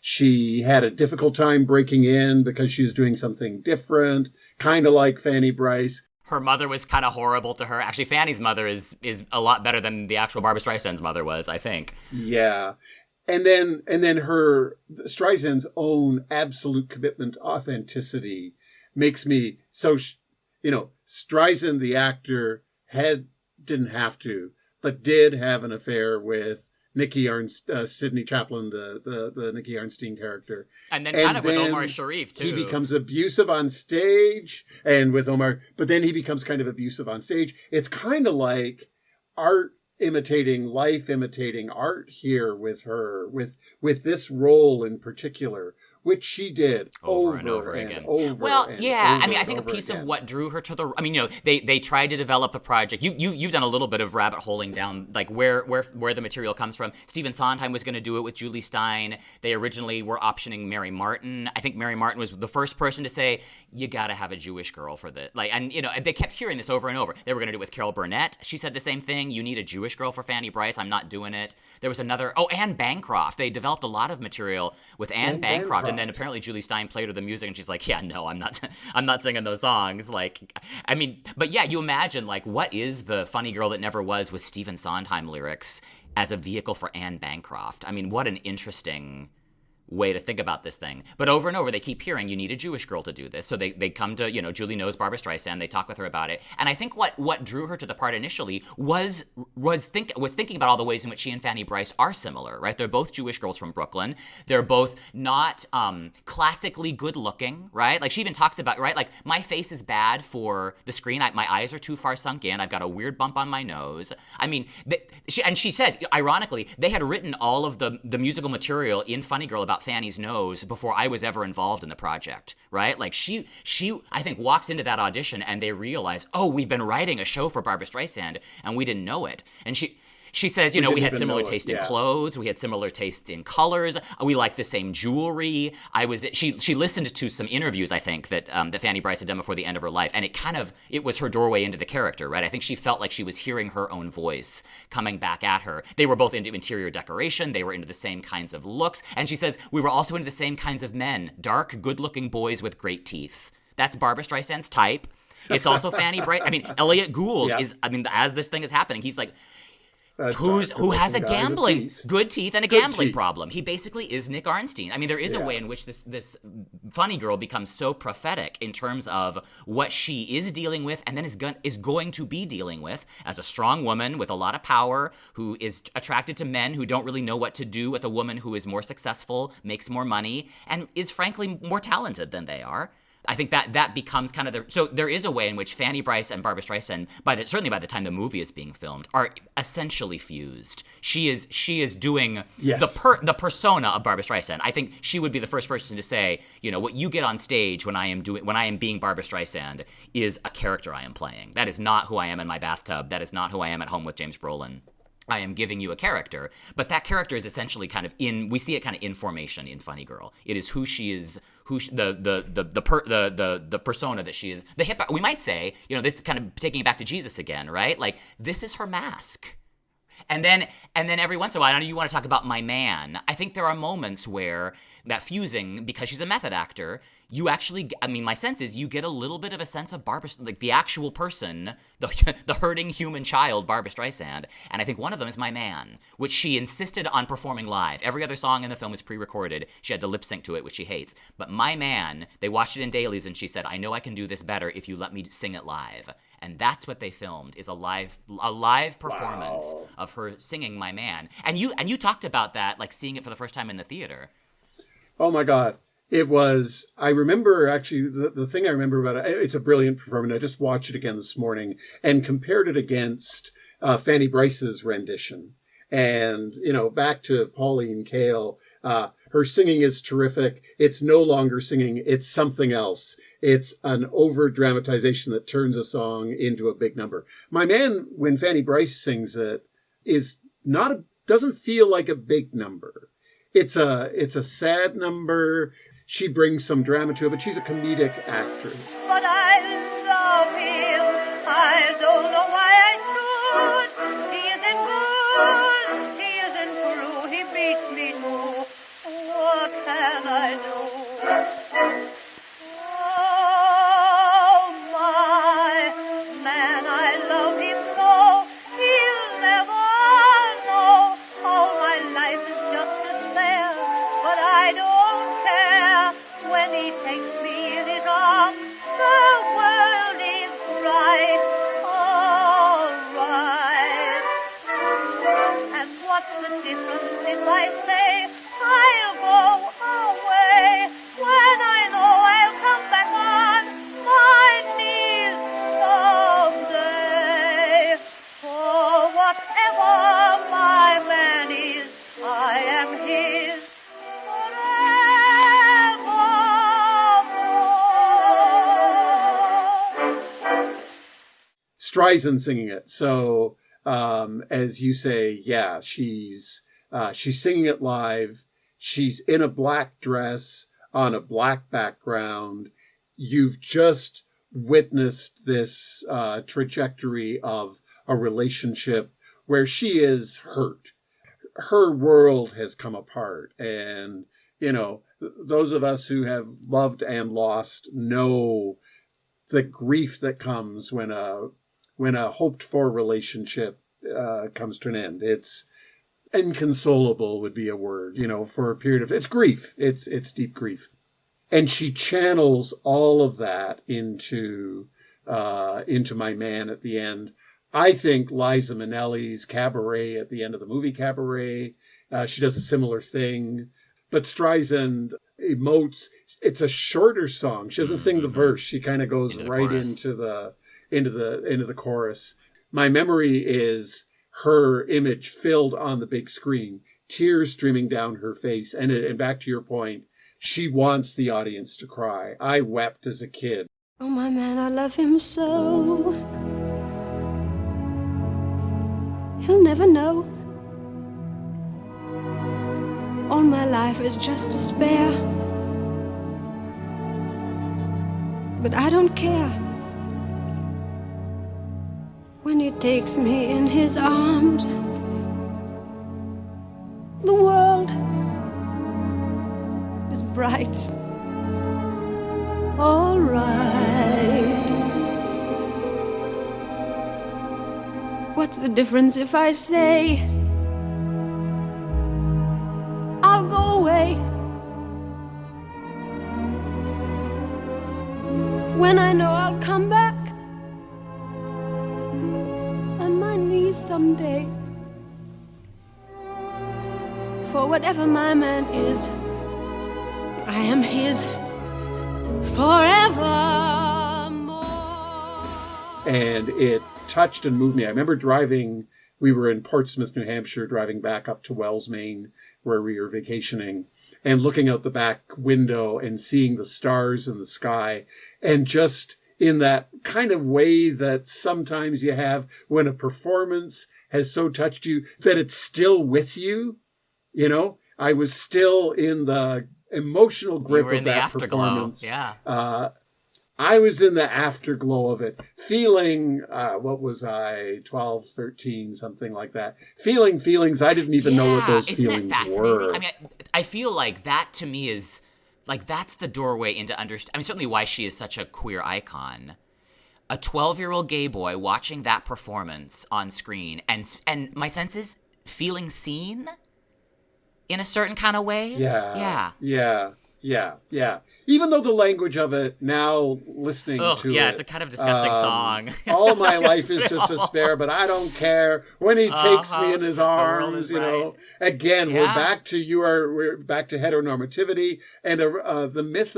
She had a difficult time breaking in because she was doing something different, kind of like Fanny Brice.
Her mother was kind of horrible to her. Actually, Fanny's mother is a lot better than the actual Barbra Streisand's mother was, I think. Yeah.
And then Streisand's own absolute commitment to authenticity makes me so, Streisand, the actor, didn't have to, but did have an affair with Sidney Chaplin, the Nicky Arnstein character.
And then with Omar Sharif, too.
He becomes abusive on stage, and with Omar, but then he becomes kind of abusive on stage. It's kind of like art imitating life, imitating art here with her, with this role in particular, which she did over and over again.
I think a piece of what drew her to they tried to develop the project. You've done a little bit of rabbit holing down like where the material comes from. Stephen Sondheim was going to do it with Jule Styne. They originally were optioning Mary Martin. I think Mary Martin was the first person to say, you got to have a Jewish girl for this. They kept hearing this over and over. They were going to do it with Carol Burnett. She said the same thing. You need a Jewish girl for Fanny Brice. I'm not doing it. There was another, Anne Bancroft. They developed a lot of material with Anne Bancroft. And then apparently Jule Styne played her the music, and she's like, "Yeah, no, I'm not singing those songs." You imagine what is the Funny Girl That Never Was with Stephen Sondheim lyrics as a vehicle for Anne Bancroft? I mean, what an interesting way to think about this thing. But over and over, they keep hearing, you need a Jewish girl to do this. So they come to, Julie knows Barbra Streisand. They talk with her about it. And I think what drew her to the part initially was thinking about all the ways in which she and Fanny Brice are similar, right? They're both Jewish girls from Brooklyn. They're both not classically good looking, right? Like she even talks about, right? Like my face is bad for the screen. My eyes are too far sunk in. I've got a weird bump on my nose. I mean, she says, ironically, they had written all of the musical material in Funny Girl about Fanny's nose before I was ever involved in the project, right? Like she I think walks into that audition and they realize, oh, we've been writing a show for Barbra Streisand and we didn't know it. And she says, we had similar taste in clothes, we had similar tastes in colors, we liked the same jewelry. She listened to some interviews, I think, that Fanny Brice had done before the end of her life, and it was her doorway into the character, right? I think she felt like she was hearing her own voice coming back at her. They were both into interior decoration, they were into the same kinds of looks, and she says, we were also into the same kinds of men, dark, good-looking boys with great teeth. That's Barbra Streisand's type. It's also Fanny Brice. I mean, Elliot Gould as this thing is happening, he's like, who has a gambling good teeth and a gambling problem. He basically is Nick Arnstein. I mean, there is a way in which this Funny Girl becomes so prophetic in terms of what she is dealing with and then is going to be dealing with as a strong woman with a lot of power who is attracted to men who don't really know what to do with a woman who is more successful, makes more money, and is frankly more talented than they are. I think that becomes kind of so there is a way in which Fanny Brice and Barbra Streisand, certainly by the time the movie is being filmed, are essentially fused. She is doing the persona of Barbra Streisand. I think she would be the first person to say, what you get on stage when I am being Barbra Streisand is a character I am playing. That is not who I am in my bathtub. That is not who I am at home with James Brolin. I am giving you a character, but that character is essentially kind of we see it kind of in formation in Funny Girl. It is who she is, the persona that she is. We might say, this is kind of taking it back to Jesus again, right? Like this is her mask. And then every once in a while, I know you want to talk about my man. I think there are moments where that fusing, because she's a method actor, you actually, my sense is you get a little bit of a sense of Barbra, like the actual person, the hurting human child, Barbra Streisand. And I think one of them is My Man, which she insisted on performing live. Every other song in the film is pre-recorded. She had to lip sync to it, which she hates. But My Man, they watched it in dailies and she said, I know I can do this better if you let me sing it live. And that's what they filmed, is a live performance of her singing My Man. And you talked about that, like seeing it for the first time in the theater.
Oh my God. It was, I remember actually, the thing I remember about it, it's a brilliant performance. I just watched it again this morning and compared it against Fanny Brice's rendition. And, back to Pauline Kael, her singing is terrific. It's no longer singing, it's something else. It's an over-dramatization that turns a song into a big number. My Man, when Fanny Brice sings it, doesn't feel like a big number. It's a sad number. She brings some drama to it, but she's a comedic actress.
But I love him. I don't know why I should. He isn't good. He isn't true. He beats me too. What can I do? Oh, my man, I love him so. He'll never know. All my life is just as fair, but I don't care. When he takes me in his arms, the world is bright, all right. And what's the difference if I say I'll go away when I know I'll come back on my knees someday? For whatever my man is, I am his.
Streisand singing it. So, as you say, yeah, she's singing it live. She's in a black dress on a black background. You've just witnessed this trajectory of a relationship where she is hurt. Her world has come apart. And, those of us who have loved and lost know the grief that comes when a hoped-for relationship comes to an end. inconsolable would be a word, for a period of, it's grief. It's deep grief. And she channels all of that into My Man at the end. I think Liza Minnelli's Cabaret at the end of the movie Cabaret, she does a similar thing. But Streisand emotes. It's a shorter song. She doesn't sing the verse. She kind of goes right into the chorus. My memory is her image filled on the big screen, tears streaming down her face. And back to your point, she wants the audience to cry. I wept as a kid.
Oh, my man, I love him so. He'll never know. All my life is just despair. But I don't care. When he takes me in his arms, the world is bright. All right. What's the difference if I say I'll go away when I know I'll come back on my knees someday? For whatever my man is, I am his forevermore.
And it touched and moved me. I remember we were in Portsmouth, New Hampshire, driving back up to Wells, Maine, where we were vacationing, and looking out the back window and seeing the stars in the sky, and just in that kind of way that sometimes you have when a performance has so touched you that it's still with you. I was still in the emotional grip of that performance.
Yeah.
I was in the afterglow of it, feeling, what was I, 12, 13, something like that. Feeling feelings I didn't even know what those feelings were.
I mean, I feel like that to me is, like, that's the doorway into certainly why she is such a queer icon. A 12-year-old gay boy watching that performance on screen, and my sense is feeling seen in a certain kind of way.
Yeah. Even though the language of it, now listening to it.
Yeah, it's a kind of disgusting song.
All my life is just despair, but I don't care. When he takes me in his arms, Again, we're back to heteronormativity and the myth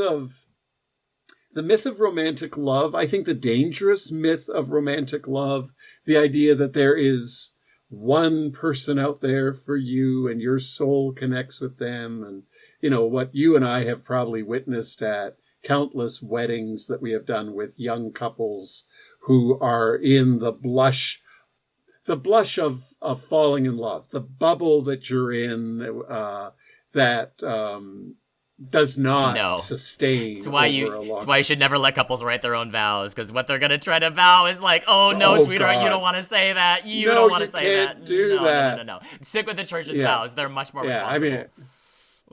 of romantic love. I think the dangerous myth of romantic love, the idea that there is one person out there for you and your soul connects with them, and what you and I have probably witnessed at countless weddings that we have done with young couples who are in the blush of falling in love, the bubble that you're in, that does not sustain.
It's why you should never let couples write their own vows, because what they're gonna try to vow is like, sweetheart, God, you don't want to say that. You don't want to say that.
Do that.
No. Stick with the church's vows. They're much more responsible.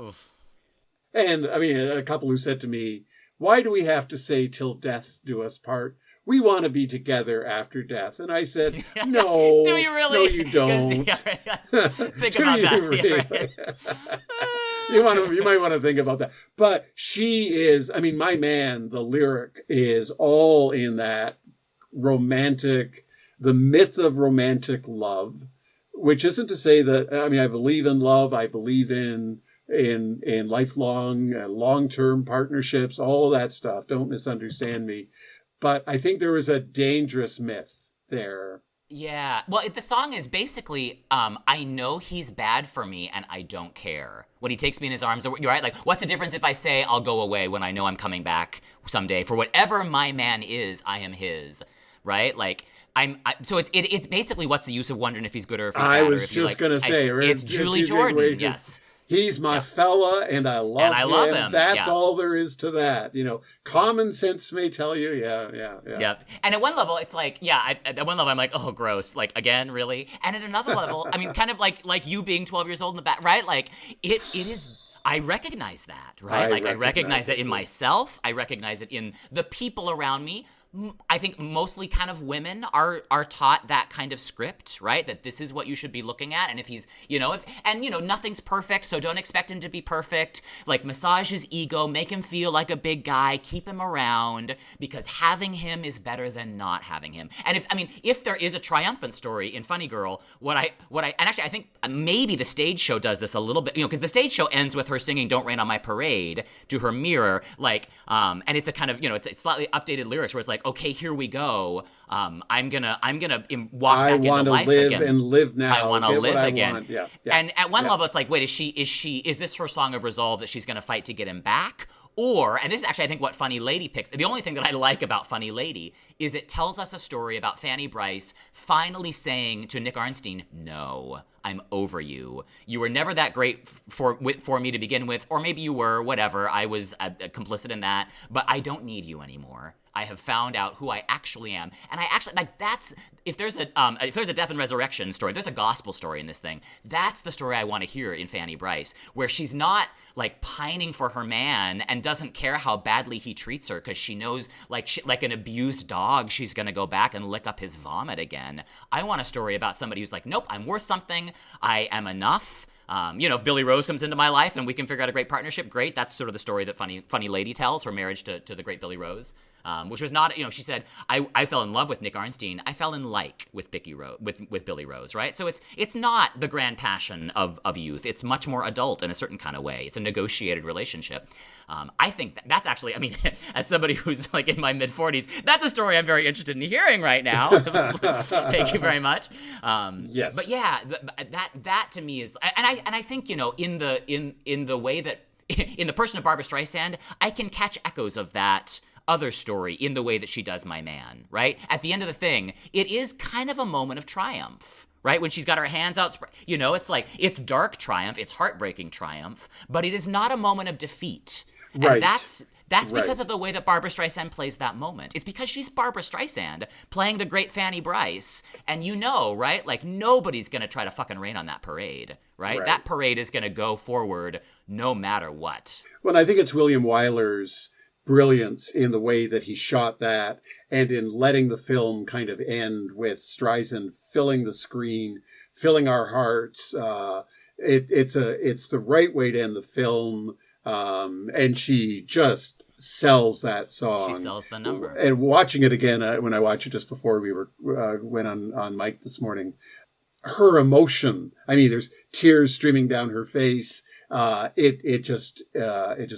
Oof.
And a couple who said to me, "Why do we have to say 'till death do us part'? We want to be together after death." And I said, "No,
do you really?
No, you don't.
Think about that.
Really? You might want to think about that." But she is. My man. The lyric is all in that romantic, the myth of romantic love, which isn't to say that. I believe in love. I believe in lifelong, long-term partnerships, all of that stuff. Don't misunderstand me. But I think there was a dangerous myth there.
Yeah. Well, the song is basically, I know he's bad for me and I don't care. When he takes me in his arms, you're right? Like, what's the difference if I say I'll go away when I know I'm coming back someday? For whatever my man is, I am his. Right? Like, so it's basically, what's the use of wondering if he's good or if he's bad?
I was just going to say.
It's Julie Jordan, yes.
He's my fella, and I love him. That's all there is to that. Common sense may tell you, yeah.
And at one level, it's like, at one level, I'm like, oh, gross. Like, again, really? And at another level, kind of like you being 12 years old in the back, right? Like, it is. I recognize that, right? I recognize it in myself. I recognize it in the people around me. I think mostly kind of women are taught that kind of script, right? That this is what you should be looking at. And if he's, nothing's perfect, so don't expect him to be perfect. Like, massage his ego, make him feel like a big guy, keep him around, because having him is better than not having him. And if there is a triumphant story in Funny Girl, and actually I think maybe the stage show does this a little bit, because the stage show ends with her singing "Don't Rain on My Parade" to her mirror, and it's a kind of, it's slightly updated lyrics where it's like, okay, here we go. I'm gonna walk back into life again.
I want to live and live now.
I want to live again.
Yeah.
And at one level, it's like, wait, is this her song of resolve that she's gonna fight to get him back? Or, and this is actually, I think, what Funny Lady picks. The only thing that I like about Funny Lady is it tells us a story about Fanny Brice finally saying to Nick Arnstein, no, I'm over you. You were never that great for me to begin with, or maybe you were, whatever. I was complicit in that, but I don't need you anymore. I have found out who I actually am. And I actually, that's, if there's a death and resurrection story, if there's a gospel story in this thing, that's the story I want to hear in Fanny Brice, where she's not, pining for her man and doesn't care how badly he treats her because she knows, like an abused dog, she's going to go back and lick up his vomit again. I want a story about somebody who's like, nope, I'm worth something. I am enough. If Billy Rose comes into my life and we can figure out a great partnership, great. That's sort of the story that Funny Lady tells, her marriage to the great Billy Rose, which was not, she said, I fell in love with Nick Arnstein. I fell in like with with Billy Rose, right? So it's not the grand passion of youth. It's much more adult in a certain kind of way. It's a negotiated relationship. I think that's actually, as somebody who's in my mid-40s, that's a story I'm very interested in hearing right now. Thank you very much.
Yes.
But yeah, that to me is, and I think, in the way that, in the person of Barbra Streisand, I can catch echoes of that other story in the way that she does My Man, right? At the end of the thing, it is kind of a moment of triumph, right? When she's got her hands out, it's dark triumph, it's heartbreaking triumph, but it is not a moment of defeat.
Right.
And that's
right.
because of the way that Barbra Streisand plays that moment. It's because she's Barbra Streisand playing the great Fanny Brice, and right? Nobody's gonna try to fucking rain on that parade, right? That parade is gonna go forward no matter what.
Well, I think it's William Wyler's brilliance in the way that he shot that and in letting the film kind of end with Streisand filling the screen, filling our hearts. It's the right way to end the film. And she just sells that song.
She sells the number.
And watching it again, when I watched it just before we went on mic this morning, her emotion. There's tears streaming down her face. It just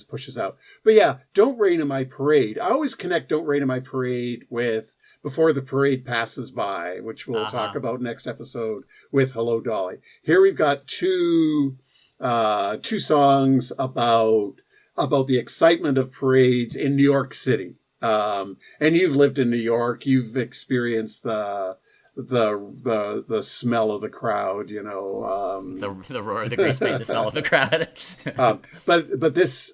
pushes out. But yeah, Don't Rain on My Parade. I always connect Don't Rain on My Parade with Before the Parade Passes By, which we'll talk about next episode with Hello Dolly. Here we've got two songs about the excitement of parades in New York City. And you've lived in New York. You've experienced the smell of the crowd,
the roar of the grease paint, the smell of the crowd.
But this,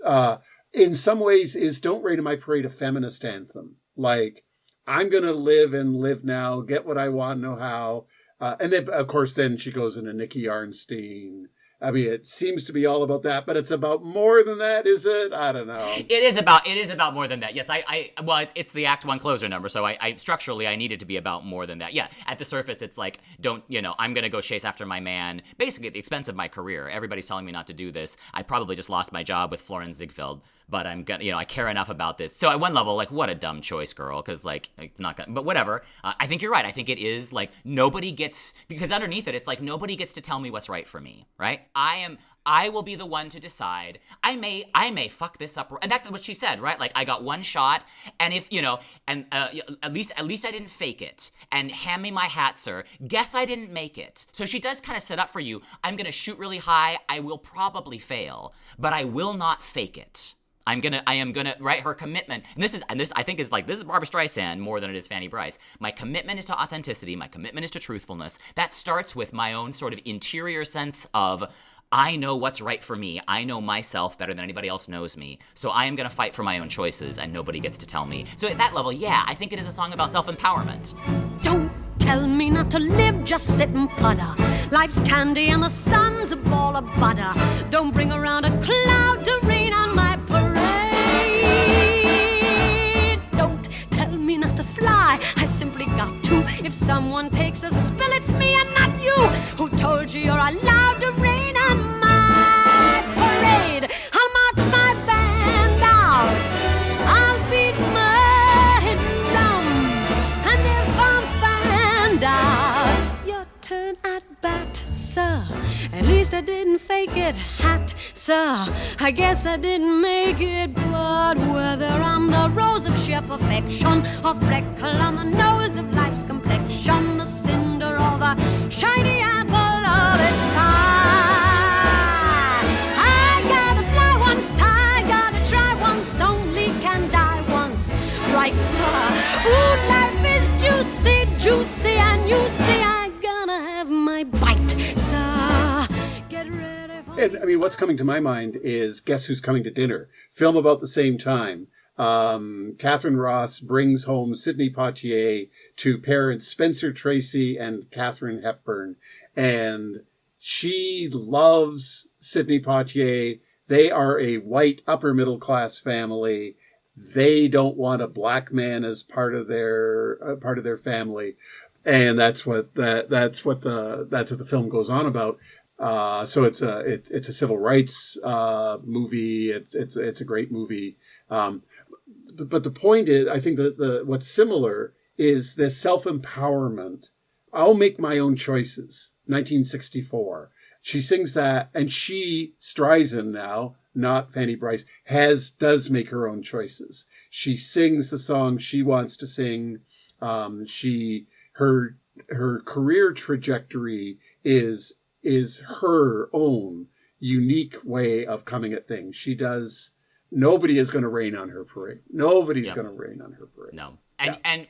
in some ways, is Don't Rain on My Parade a feminist anthem. I'm going to live and live now, get what I want, know how. And then, of course, then she goes into Nicky Arnstein. It seems to be all about that, but it's about more than that, is it? I don't know.
It is about more than that. Yes, it's the Act 1 closer number, so I structurally I need it to be about more than that. Yeah, at the surface, it's like, I'm gonna go chase after my man, basically at the expense of my career. Everybody's telling me not to do this. I probably just lost my job with Florian Ziegfeld, but I'm gonna, I care enough about this. So at one level, what a dumb choice, girl, because it's not gonna. But whatever. I think you're right. I think it is nobody gets, because underneath it, it's nobody gets to tell me what's right for me, right? I will be the one to decide. I may fuck this up, and that's what she said, right? I got one shot, and if at least I didn't fake it. And hand me my hat, sir. Guess I didn't make it. So she does kind of set up for you. I'm gonna shoot really high. I will probably fail, but I will not fake it. I am gonna write her commitment, and this I think is this is Barbra Streisand more than it is Fanny Brice. My commitment is to authenticity. My commitment is to truthfulness. That starts with my own sort of interior sense of, I know what's right for me. I know myself better than anybody else knows me. So I am going to fight for my own choices, and nobody gets to tell me. So at that level, yeah, I think it is a song about self-empowerment.
Don't tell me not to live, just sit and putter. Life's candy and the sun's a ball of butter. Don't bring around a cloud to rain on my parade. Don't tell me not to sir, I guess I didn't make it, but whether I'm the rose of sheer perfection, or freckle on the nose of life's complexion, the cinder or the shiny apple of its eye, I gotta fly once, I gotta try once, only can die once, right, sir? Ooh, life is juicy, juicy, and you see I gonna have my bite, sir. Get ready for
And I mean, what's coming to my mind is Guess Who's Coming to Dinner? Film about the same time. Catherine Ross brings home Sidney Poitier to parents Spencer Tracy and Katharine Hepburn. And she loves Sidney Poitier. They are a white upper middle class family. They don't want a black man as part of their family. And that's what the film goes on about. So it's a civil rights movie. It's a great movie. But the point is, I think that what's similar is this self-empowerment. I'll make my own choices. 1964. She sings that, and Streisand now, not Fanny Brice, does make her own choices. She sings the song she wants to sing. Her career trajectory is her own unique way of coming at things. Nobody is going to rain on her parade. Nobody's going to rain on her parade.
No. And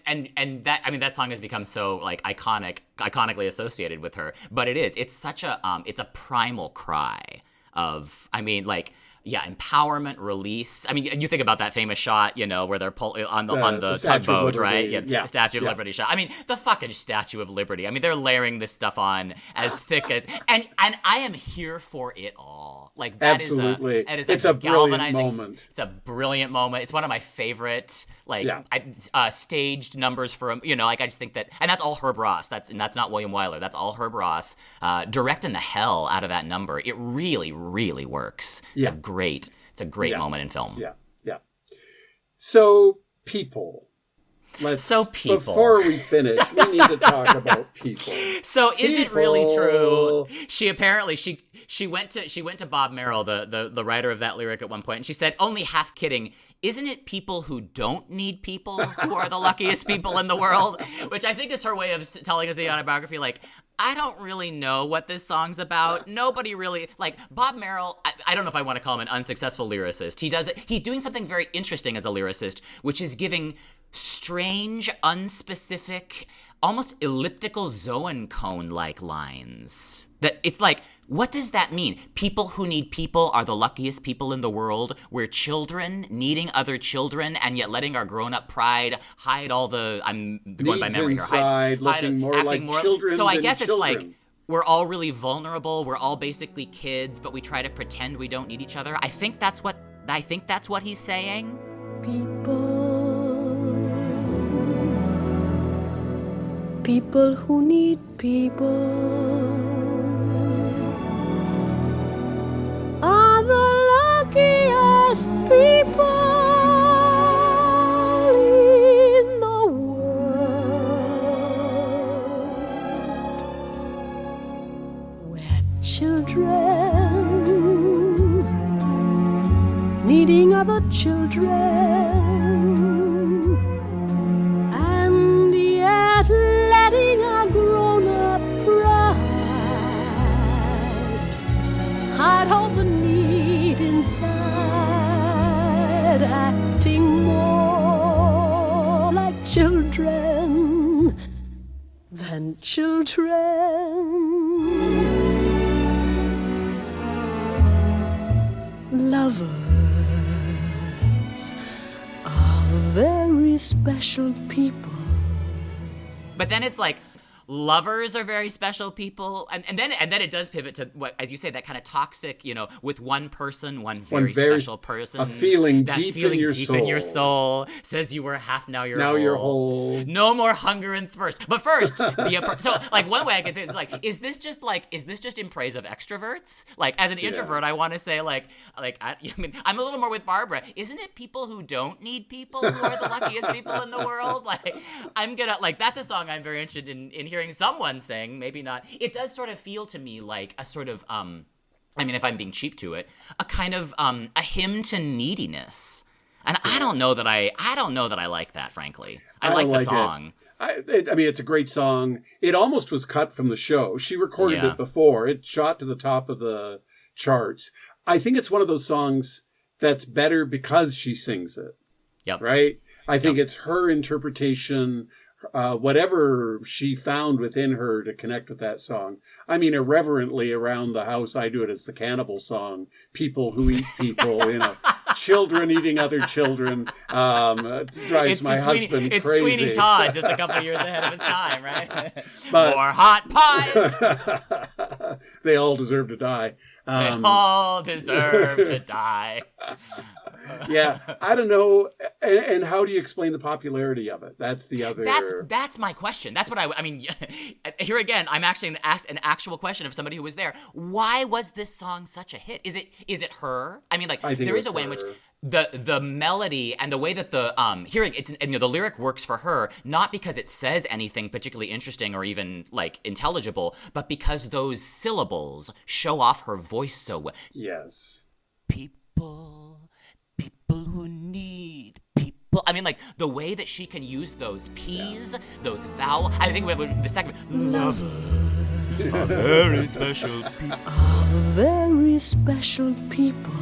that, I mean, that song has become so like iconically associated with her, but it's such a it's a primal cry of, I mean, like, yeah, empowerment, release. I mean, you think about that famous shot, where they're on the tugboat, right? Yeah, the Statue of Liberty shot. I mean, the fucking Statue of Liberty. I mean, they're layering this stuff on as thick as, and I am here for it all. Like, that
Absolutely.
It's a brilliant moment. It's a brilliant moment. It's one of my favorite, staged numbers for like, I just think that, and that's all Herb Ross. That's not William Wyler. That's all Herb Ross, directing the hell out of that number. It really, really works. It's a great moment in film.
Yeah. So people. Before we finish, we need to talk about people.
So is it really true? She apparently she went to Bob Merrill, the writer of that lyric, at one point, and she said, only half kidding, isn't it people who don't need people who are the luckiest people in the world? Which I think is her way of telling us the autobiography. Like, I don't really know what this song's about. Nobody really, like, Bob Merrill, I don't know if I want to call him an unsuccessful lyricist. He's doing something very interesting as a lyricist, which is giving strange, unspecific, almost elliptical Zoan cone-like lines. That it's like, what does that mean? People who need people are the luckiest people in the world. We're children needing other children, and yet letting our grown-up pride hide all the, I'm going by memory here,
inside, looking more like children.
So I guess
children.
It's like, we're all really vulnerable. We're all basically kids, but we try to pretend we don't need each other. I think that's what he's saying.
People who need people are the luckiest people in the world. We're children needing other children, and yet letting our grown-up pride hide all the need inside, acting more like children than children. Lovers are very special people.
But then it's like, lovers are very special people, and then it does pivot to what, as you say, that kind of toxic, with one person, one very special person,
a feeling
that
deep
feeling
in your
deep
soul.
in your soul says you were half, now you're
You're whole.
No more hunger and thirst. But first, so like one way I can think is like, is this just in praise of extroverts? Like, as an introvert, I want to say I mean, I'm a little more with Barbara. Isn't it people who don't need people who are the luckiest people in the world? Like, I'm gonna, like, that's a song I'm very interested in hearing someone sing, maybe not. It does sort of feel to me like a sort of I mean, if I'm being cheap to it, a kind of a hymn to neediness. And I don't know that I like that, frankly. I like the song.
I mean, it's a great song. It almost was cut from the show. She recorded it before. It shot to the top of the charts. I think it's one of those songs that's better because she sings it.
Yep.
Right? I think it's her interpretation, whatever she found within her to connect with that song. I mean, irreverently around the house, I do it as the cannibal song. People who eat people, children eating other children, drives my husband crazy.
It's Sweeney Todd, just a couple years ahead of its time, right? But, more hot pies.
They all deserve to die.
They all deserve to die.
Yeah, I don't know. And how do you explain the popularity of it? That's the other.
That's my question. That's what I mean. Here again, I'm actually an actual question of somebody who was there. Why was this song such a hit? Is it her? I mean, like there is a way in which the melody and the way that the the lyric works for her, not because it says anything particularly interesting or even like intelligible, but because those syllables show off her voice so well.
Yes.
People who need people. I mean, like, the way that she can use those P's, those vowels. I think the second... Lovers are very special people.
Are very special people.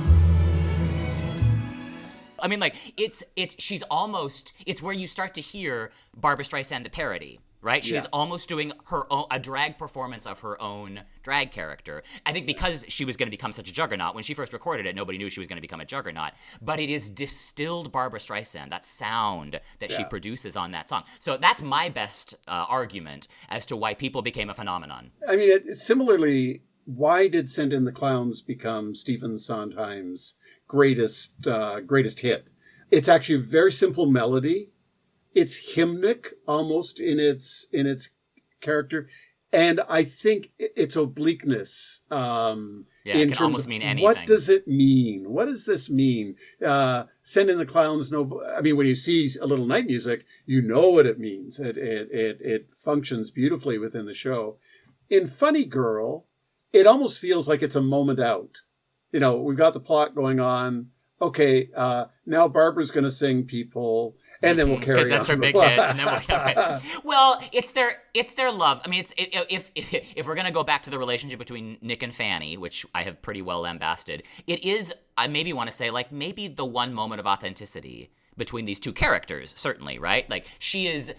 I mean, like, she's almost... It's where you start to hear Barbra Streisand the parody. Right? She's almost doing a drag performance of her own drag character. I think because she was going to become such a juggernaut, when she first recorded it, nobody knew she was going to become a juggernaut. But it is distilled Barbra Streisand, that sound that she produces on that song. So that's my best argument as to why people became a phenomenon.
I mean, similarly, why did Send in the Clowns become Stephen Sondheim's greatest hit? It's actually a very simple melody. It's hymnic almost in its character, and I think its obliqueness.
It can almost mean anything.
What does it mean? What does this mean? Send in the Clowns. No, I mean, when you see A Little Night Music, you know what it means. It functions beautifully within the show. In Funny Girl, it almost feels like it's a moment out. We've got the plot going on. Okay, now Barbara's going to sing People. And then we'll carry on.
Because that's her big hit. And then well, it's their love. I mean, if we're going to go back to the relationship between Nick and Fanny, which I have pretty well lambasted, it is, I maybe want to say, like, maybe the one moment of authenticity between these two characters, certainly, right? Like, she is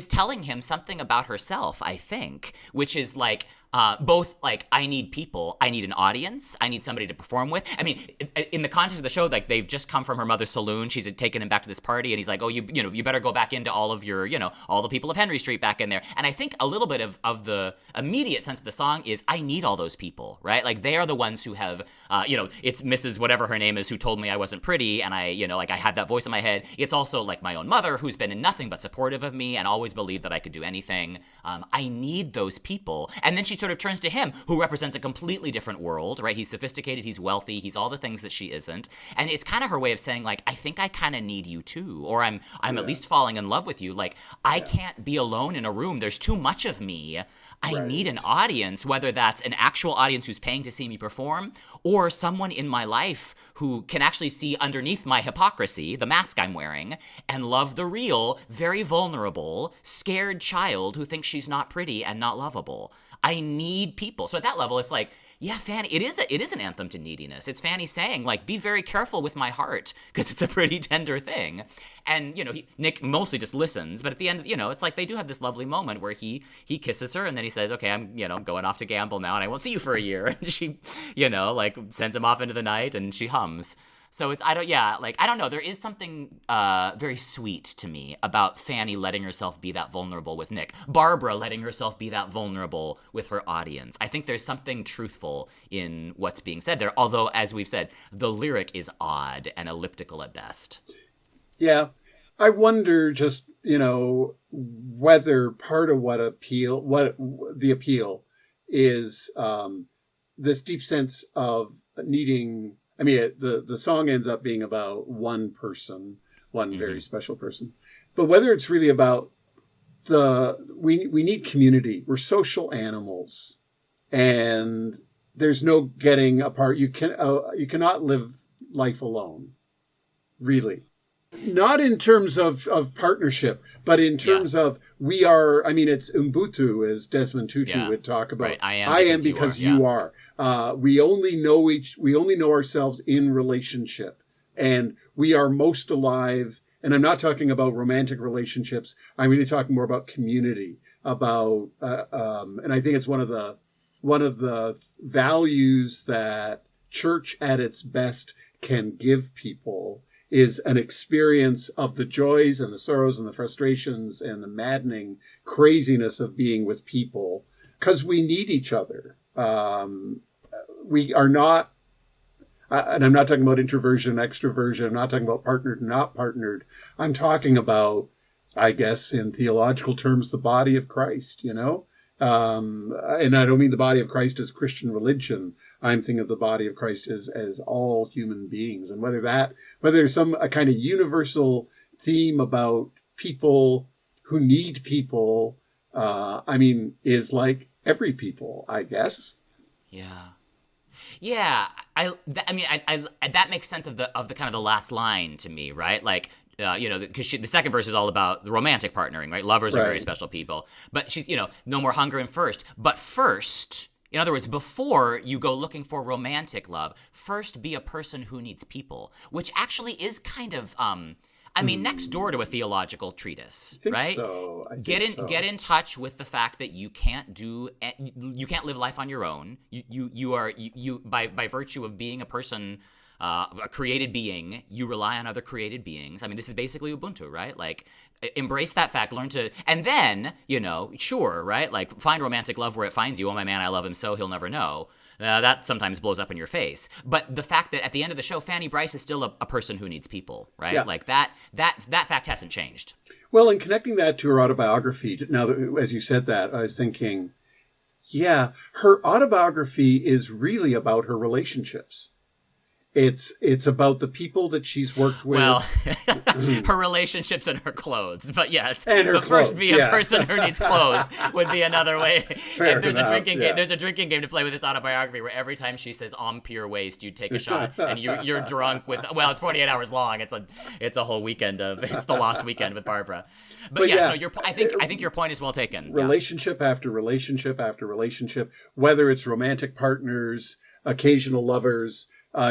telling him something about herself, I think, which is like, both like, I need people, I need an audience, I need somebody to perform with. I mean, in the context of the show, like, they've just come from her mother's saloon. She's taken him back to this party, and he's like, oh, you better go back into all of your, all the people of Henry Street back in there. And I think a little bit of the immediate sense of the song is, I need all those people, right? Like, they are the ones who have, it's Mrs. whatever her name is who told me I wasn't pretty, and I had that voice in my head. It's also like my own mother, who's been nothing but supportive of me and always believed that I could do anything. I need those people. And then she sort of turns to him, who represents a completely different world, right? He's sophisticated, he's wealthy, he's all the things that she isn't. And it's kind of her way of saying, like, I think I kind of need you too, or I'm at least falling in love with you. Like, I can't be alone in a room. There's too much of me. I need an audience, whether that's an actual audience who's paying to see me perform, or someone in my life who can actually see underneath my hypocrisy, the mask I'm wearing, and love the real, very vulnerable, scared child who thinks she's not pretty and not lovable. I need people. So at that level, it's like, yeah, Fanny, it is an anthem to neediness. It's Fanny saying, like, be very careful with my heart, because it's a pretty tender thing. And, Nick mostly just listens, but at the end, it's like they do have this lovely moment where he kisses her, and then he says, okay, I'm, going off to gamble now, and I won't see you for a year. And she, sends him off into the night, and she hums. So I don't know. There is something very sweet to me about Fanny letting herself be that vulnerable with Nick. Barbra letting herself be that vulnerable with her audience. I think there's something truthful in what's being said there. Although, as we've said, the lyric is odd and elliptical at best.
Yeah. I wonder just, whether part of what the appeal is this deep sense of needing. I mean, the song ends up being about one person, one very special person. But whether it's really about we need community. We're social animals. And there's no getting apart. You cannot live life alone, really. Not in terms of partnership, but in terms of we are, I mean, it's Ubuntu, as Desmond Tutu would talk about.
Right. I
am because you are. We only know ourselves in relationship, and we are most alive. And I'm not talking about romantic relationships. I'm really talking more about community, about, and I think it's one of the values that church at its best can give people is an experience of the joys and the sorrows and the frustrations and the maddening craziness of being with people, because we need each other. We are not, and I'm not talking about introversion, extroversion. I'm not talking about partnered, not partnered. I'm talking about, I guess, in theological terms, the body of Christ, you know? And I don't mean the body of Christ as Christian religion. I'm thinking of the body of Christ as all human beings, and whether there's a kind of universal theme about people who need people, is like every people, I guess.
Yeah. Yeah. I that makes sense of the kind of the last line to me, right? Like, because the second verse is all about the romantic partnering, right? Lovers are very special people. But she's, no more hunger and first. But first, in other words, before you go looking for romantic love, first be a person who needs people, which actually is kind of, next door to a theological treatise, right?
So.
Get in touch with the fact that you can't live life on your own. You are by virtue of being a person, a created being, you rely on other created beings. I mean, this is basically Ubuntu, right? Like, embrace that fact, learn to, and then, sure, right? Like, find romantic love where it finds you. Oh, my man, I love him so he'll never know. That sometimes blows up in your face. But the fact that at the end of the show, Fanny Brice is still a person who needs people, right?
Yeah.
Like, that fact hasn't changed.
Well, and connecting that to her autobiography, now that, as you said that, I was thinking, her autobiography is really about her relationships. It's about the people that she's worked with.
Well, her relationships and her clothes, but yes.
And her
but
clothes,
first, be a person who needs clothes would be another way.
Fair
There's
enough,
a drinking game. There's a drinking game to play with this autobiography where every time she says "on pure waist," you take a shot, and you're drunk with. Well, it's 48 hours long. It's a whole weekend it's the lost weekend with Barbara. But yes, no, I think your point is well taken.
Relationship after relationship after relationship, whether it's romantic partners, occasional lovers.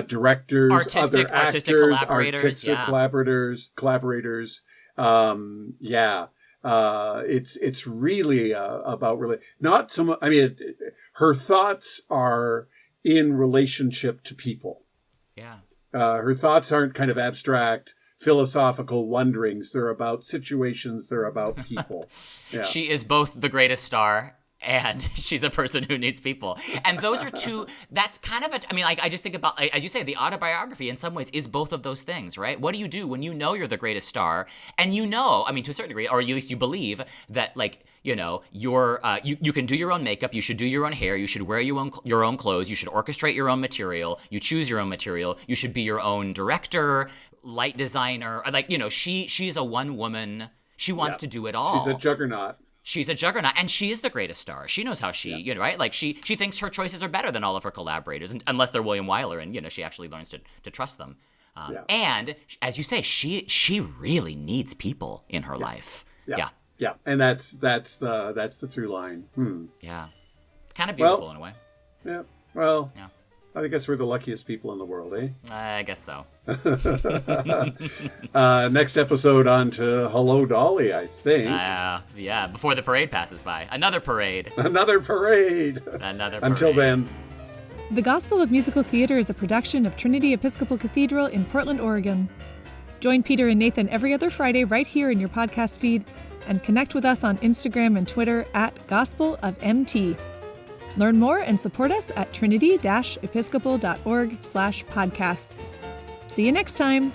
Directors,
artistic collaborators,
collaborators. It's really about not so much. I mean, her thoughts are in relationship to people.
Yeah.
Her thoughts aren't kind of abstract, philosophical wonderings. They're about situations. They're about people. Yeah.
She is both the greatest star and she's a person who needs people. And those are two, that's kind of I just think about, as you say, the autobiography in some ways is both of those things, right? What do you do when you know you're the greatest star and to a certain degree, or at least you believe that, like, you're, you can do your own makeup, you should do your own hair, you should wear your own clothes, you should orchestrate your own material, you choose your own material, you should be your own director, light designer, she's a one woman, she wants to do it all.
She's a juggernaut.
She's a juggernaut, and she is the greatest star. She knows how right? Like, she thinks her choices are better than all of her collaborators, unless they're William Wyler, and, she actually learns to trust them. And, as you say, she really needs people in her life.
Yeah. And that's the through line.
Yeah. Kind of beautiful in a way.
Yeah. Well,
yeah.
I guess we're the luckiest people in the world, eh?
I guess so.
Next episode on to Hello, Dolly, I think.
Before the parade passes by. Another parade.
Until then.
The Gospel of Musical Theater is a production of Trinity Episcopal Cathedral in Portland, Oregon. Join Peter and Nathan every other Friday right here in your podcast feed, and connect with us on Instagram and Twitter at gospelofmt. Learn more and support us at trinity-episcopal.org/podcasts. See you next time.